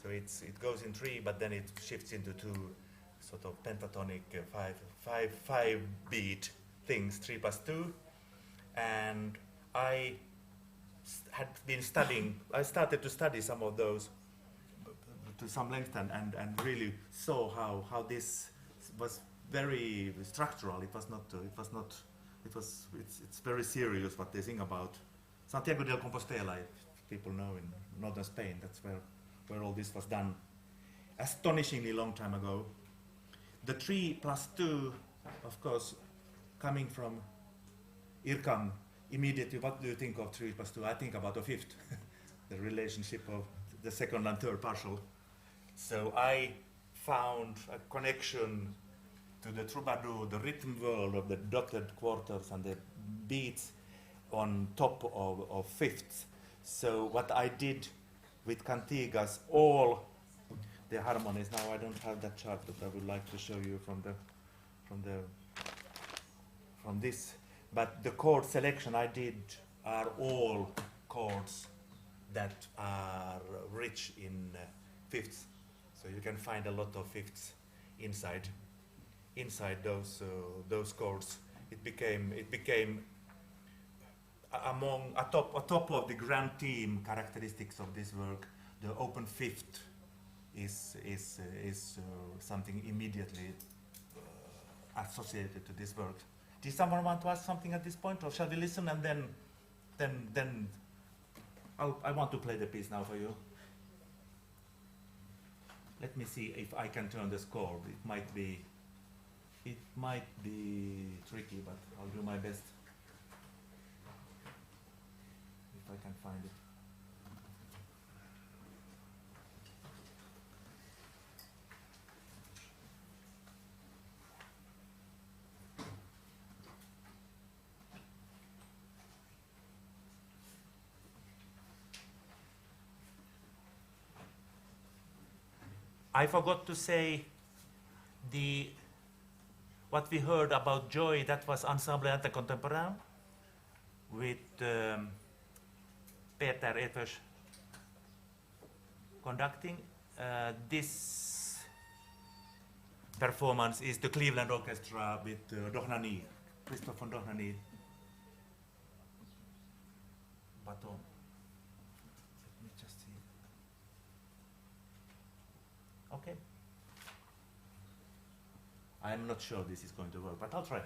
So it goes in 3, but then it shifts into 2 sort of pentatonic 5 beat things, 3+2. and I had been studying. I started to study some of those to some length, and really saw how this was very structural. It's very serious what they think about. Santiago del Compostela, if people know, in northern Spain, that's where all this was done astonishingly long time ago. The 3+2, of course, coming from IRCAM, immediately, what do you think of 3+2? I think about a fifth, the relationship of the second and third partial. So I found a connection to the troubadour, the rhythm world of the dotted quarters and the beats on top of fifths. So what I did with cantigas, all the harmonies. Now I don't have that chart, but I would like to show you from this. But the chord selection I did are all chords that are rich in fifths. So you can find a lot of fifths inside those chords. It became among atop of the grand theme characteristics of this work. The open fifth is something immediately associated to this work. Does someone want to ask something at this point, or shall we listen and then I want to play the piece now for you. Let me see if I can turn the score. It might be tricky, but I'll do my best if I can find it. I forgot to say what we heard about Joy, that was Ensemble Intercontemporain with Peter Evers conducting. This performance is the Cleveland Orchestra with Dohnani, Christophe von Dohnani. Baton. Let me just see. Okay. I'm not sure this is going to work, but I'll try.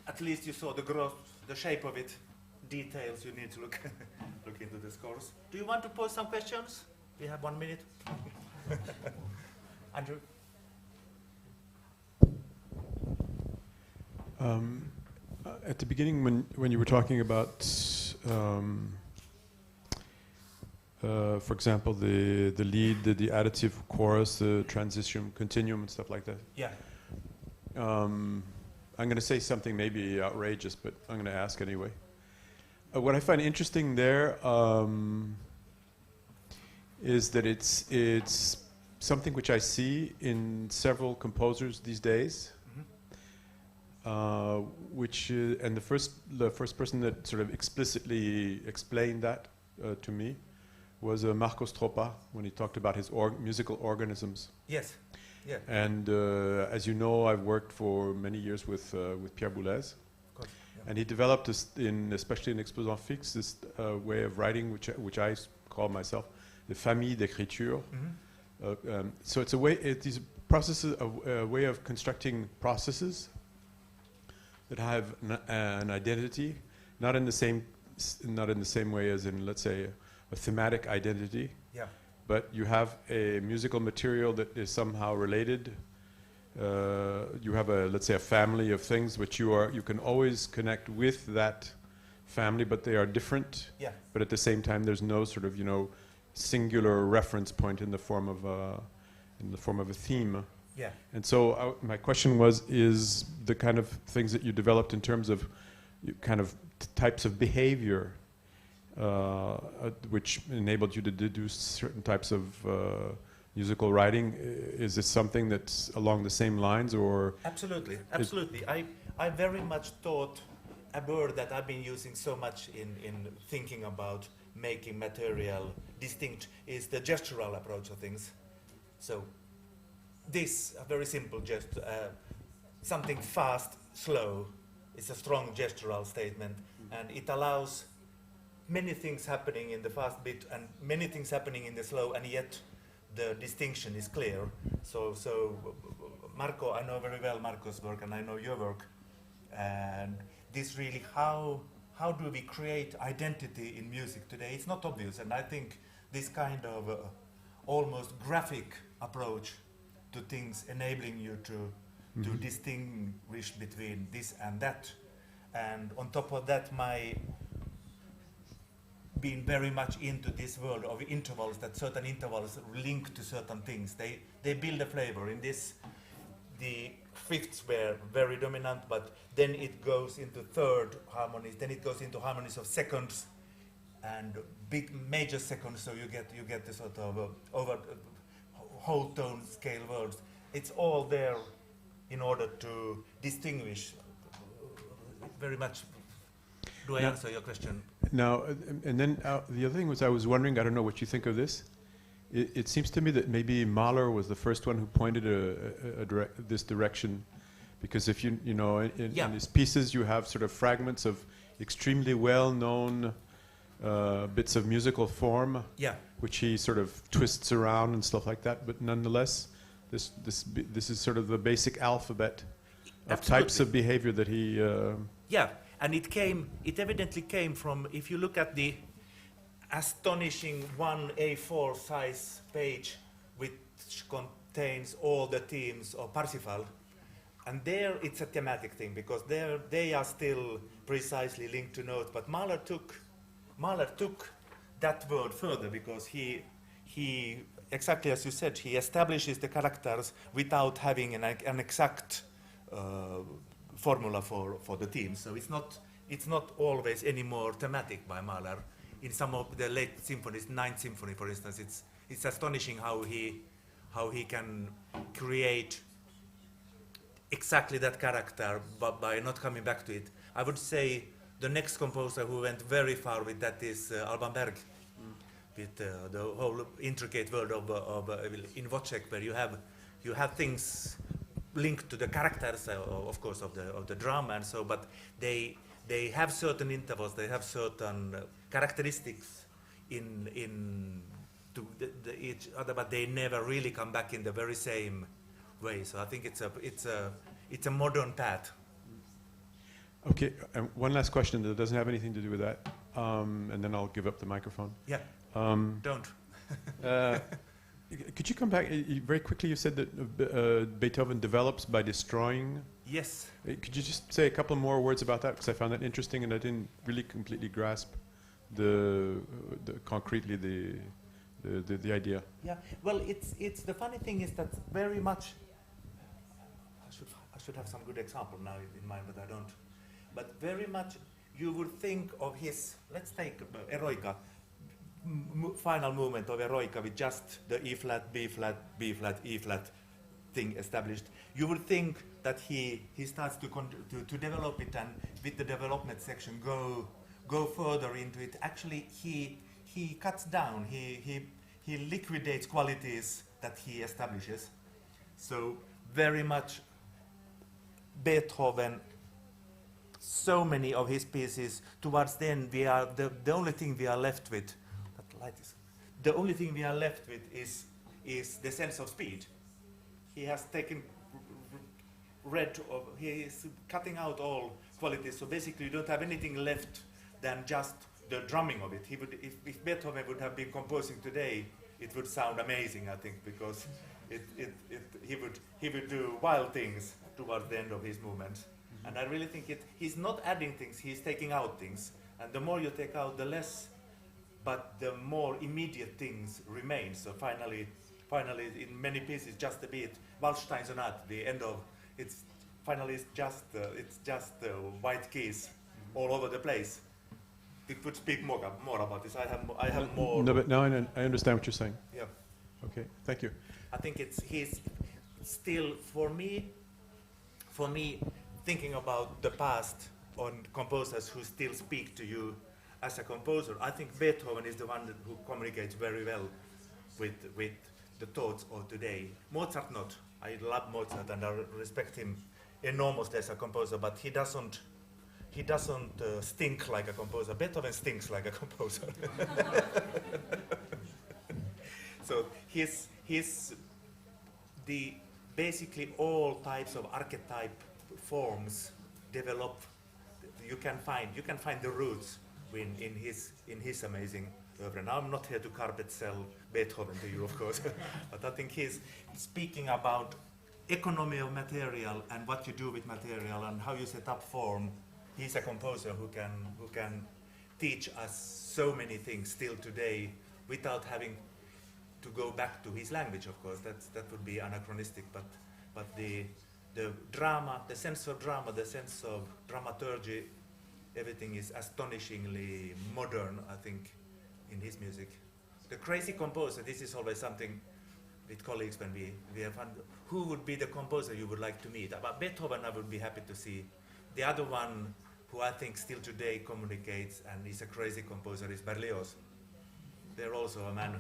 at least you saw the growth, the shape of it. Details you need to look look into the scores. Do you want to pose some questions? We have 1 minute. Andrew? At the beginning, when you were talking about, for example, the lead, the additive chorus, the transition continuum, and stuff like that. Yeah. I'm going to say something maybe outrageous, but I'm going to ask anyway. What I find interesting there is that it's something which I see in several composers these days. And the first person that sort of explicitly explained that to me was Marco Stroppa when he talked about his musical organisms. Yes. Yeah. And as you know, I've worked for many years with Pierre Boulez. Of course. Yeah. And he developed this, especially in Exposant Fixe, this way of writing, which I call myself the famille d'écriture. So it's a way, these processes, a way of constructing processes that have an identity, not in the same way as in, let's say, a thematic identity. Yeah. But you have a musical material that is somehow related. You have let's say, a family of things which you can always connect with that family, but they are different. Yeah. But at the same time, there's no sort of singular reference point in the form of a theme. Yeah. And so my question is the kind of things that you developed in terms of kind of types of behavior, which enabled you to deduce certain types of musical writing. Is this something that's along the same lines, or? Absolutely, absolutely. I very much thought a word that I've been using so much in thinking about making material distinct is the gestural approach of things. So this, a very simple something fast, slow, is a strong gestural statement, and it allows many things happening in the fast bit and many things happening in the slow, and yet the distinction is clear. So Marco, I know very well Marco's work, and I know your work, and this really, how do we create identity in music today? It's not obvious, and I think this kind of almost graphic approach to things, enabling you to distinguish between this and that, and on top of that, my being very much into this world of intervals, that certain intervals link to certain things. They build a flavor. In this, the fifths were very dominant, but then it goes into third harmonies, then it goes into harmonies of seconds and big major seconds, so you get the sort of Holton Scale words. It's all there in order to distinguish very much. Do I answer your question? Now, and then the other thing was, I was wondering, I don't know what you think of this. It seems to me that maybe Mahler was the first one who pointed this direction, because if in his pieces you have sort of fragments of extremely well-known bits of musical form, which he sort of twists around and stuff like that. But nonetheless, this is sort of the basic alphabet of types of behavior that he. And it evidently came from, if you look at the astonishing 1 A4 size page, which contains all the themes of Parsifal, and there it's a thematic thing, because they are still precisely linked to notes, but Mahler took that word further, because he exactly as you said, he establishes the characters without having an exact formula for the theme. So it's not always any more thematic by Mahler. In some of the late symphonies, Ninth Symphony, for instance, it's astonishing how he can create exactly that character, but by not coming back to it. I would say the next composer who went very far with that is Alban Berg, with the whole intricate world of in Wojciech, where you have things linked to the characters, of course, of the drama and so, but they have certain intervals, they have certain characteristics in each other, but they never really come back in the very same way. So I think it's a modern path. Okay, one last question that doesn't have anything to do with that, and then I'll give up the microphone. Yeah, don't. Could you come back very quickly? You said that Beethoven develops by destroying. Yes. Could you just say a couple more words about that? Because I found that interesting, and I didn't really completely grasp concretely the idea. Yeah. Well, it's the funny thing is that very much. I should have some good example now in mind, but I don't. But very much you would think of his. Let's take Eroica. Final movement of Eroica with just the E flat, B flat, B flat, E flat thing established. You would think that he starts to develop it, and with the development section go further into it. Actually, he cuts down. He liquidates qualities that he establishes. So very much Beethoven. So many of his pieces. Towards the end, we are the only thing we are left with. The only thing we are left with is the sense of speed. He has taken he is cutting out all qualities, so basically you don't have anything left than just the drumming of it. He would, if Beethoven would have been composing today, it would sound amazing, I think, because he would do wild things towards the end of his movements. Mm-hmm. And I really think he's not adding things, he's taking out things. And the more you take out, the less, but the more immediate things remain. So finally, in many pieces, just a bit, Waldstein Sonat, the end of, it's just white keys all over the place. We could speak more about this. I have more. No, but now I understand what you're saying. Yeah. Okay, thank you. I think he's still, for me, thinking about the past on composers who still speak to you as a composer, I think Beethoven is the one who communicates very well with the thoughts of today. Mozart not. I love Mozart and I respect him enormously as a composer, but he doesn't stink like a composer. Beethoven stinks like a composer. So basically all types of archetype forms develop. You can find the roots in his amazing oeuvre. Now I'm not here to carpet sell Beethoven to you, of course, but I think he's speaking about economy of material and what you do with material and how you set up form. He's a composer who can teach us so many things still today without having to go back to his language, of course. That would be anachronistic, but the drama, the sense of drama, the sense of dramaturgy, everything is astonishingly modern, I think, in his music. The crazy composer, this is always something with colleagues when we have fun. Who would be the composer you would like to meet? About Beethoven, I would be happy to see. The other one who I think still today communicates and is a crazy composer is Berlioz. They're also a man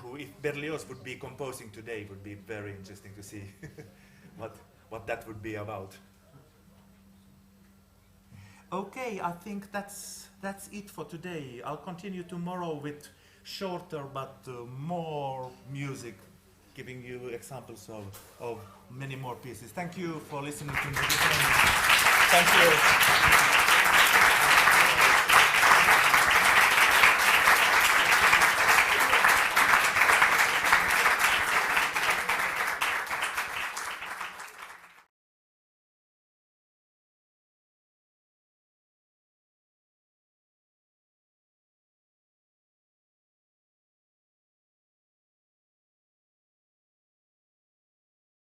who, if Berlioz would be composing today, would be very interesting to see what that would be about. Okay, I think that's it for today. I'll continue tomorrow with shorter but more music, giving you examples of many more pieces. Thank you for listening to me. Thank you.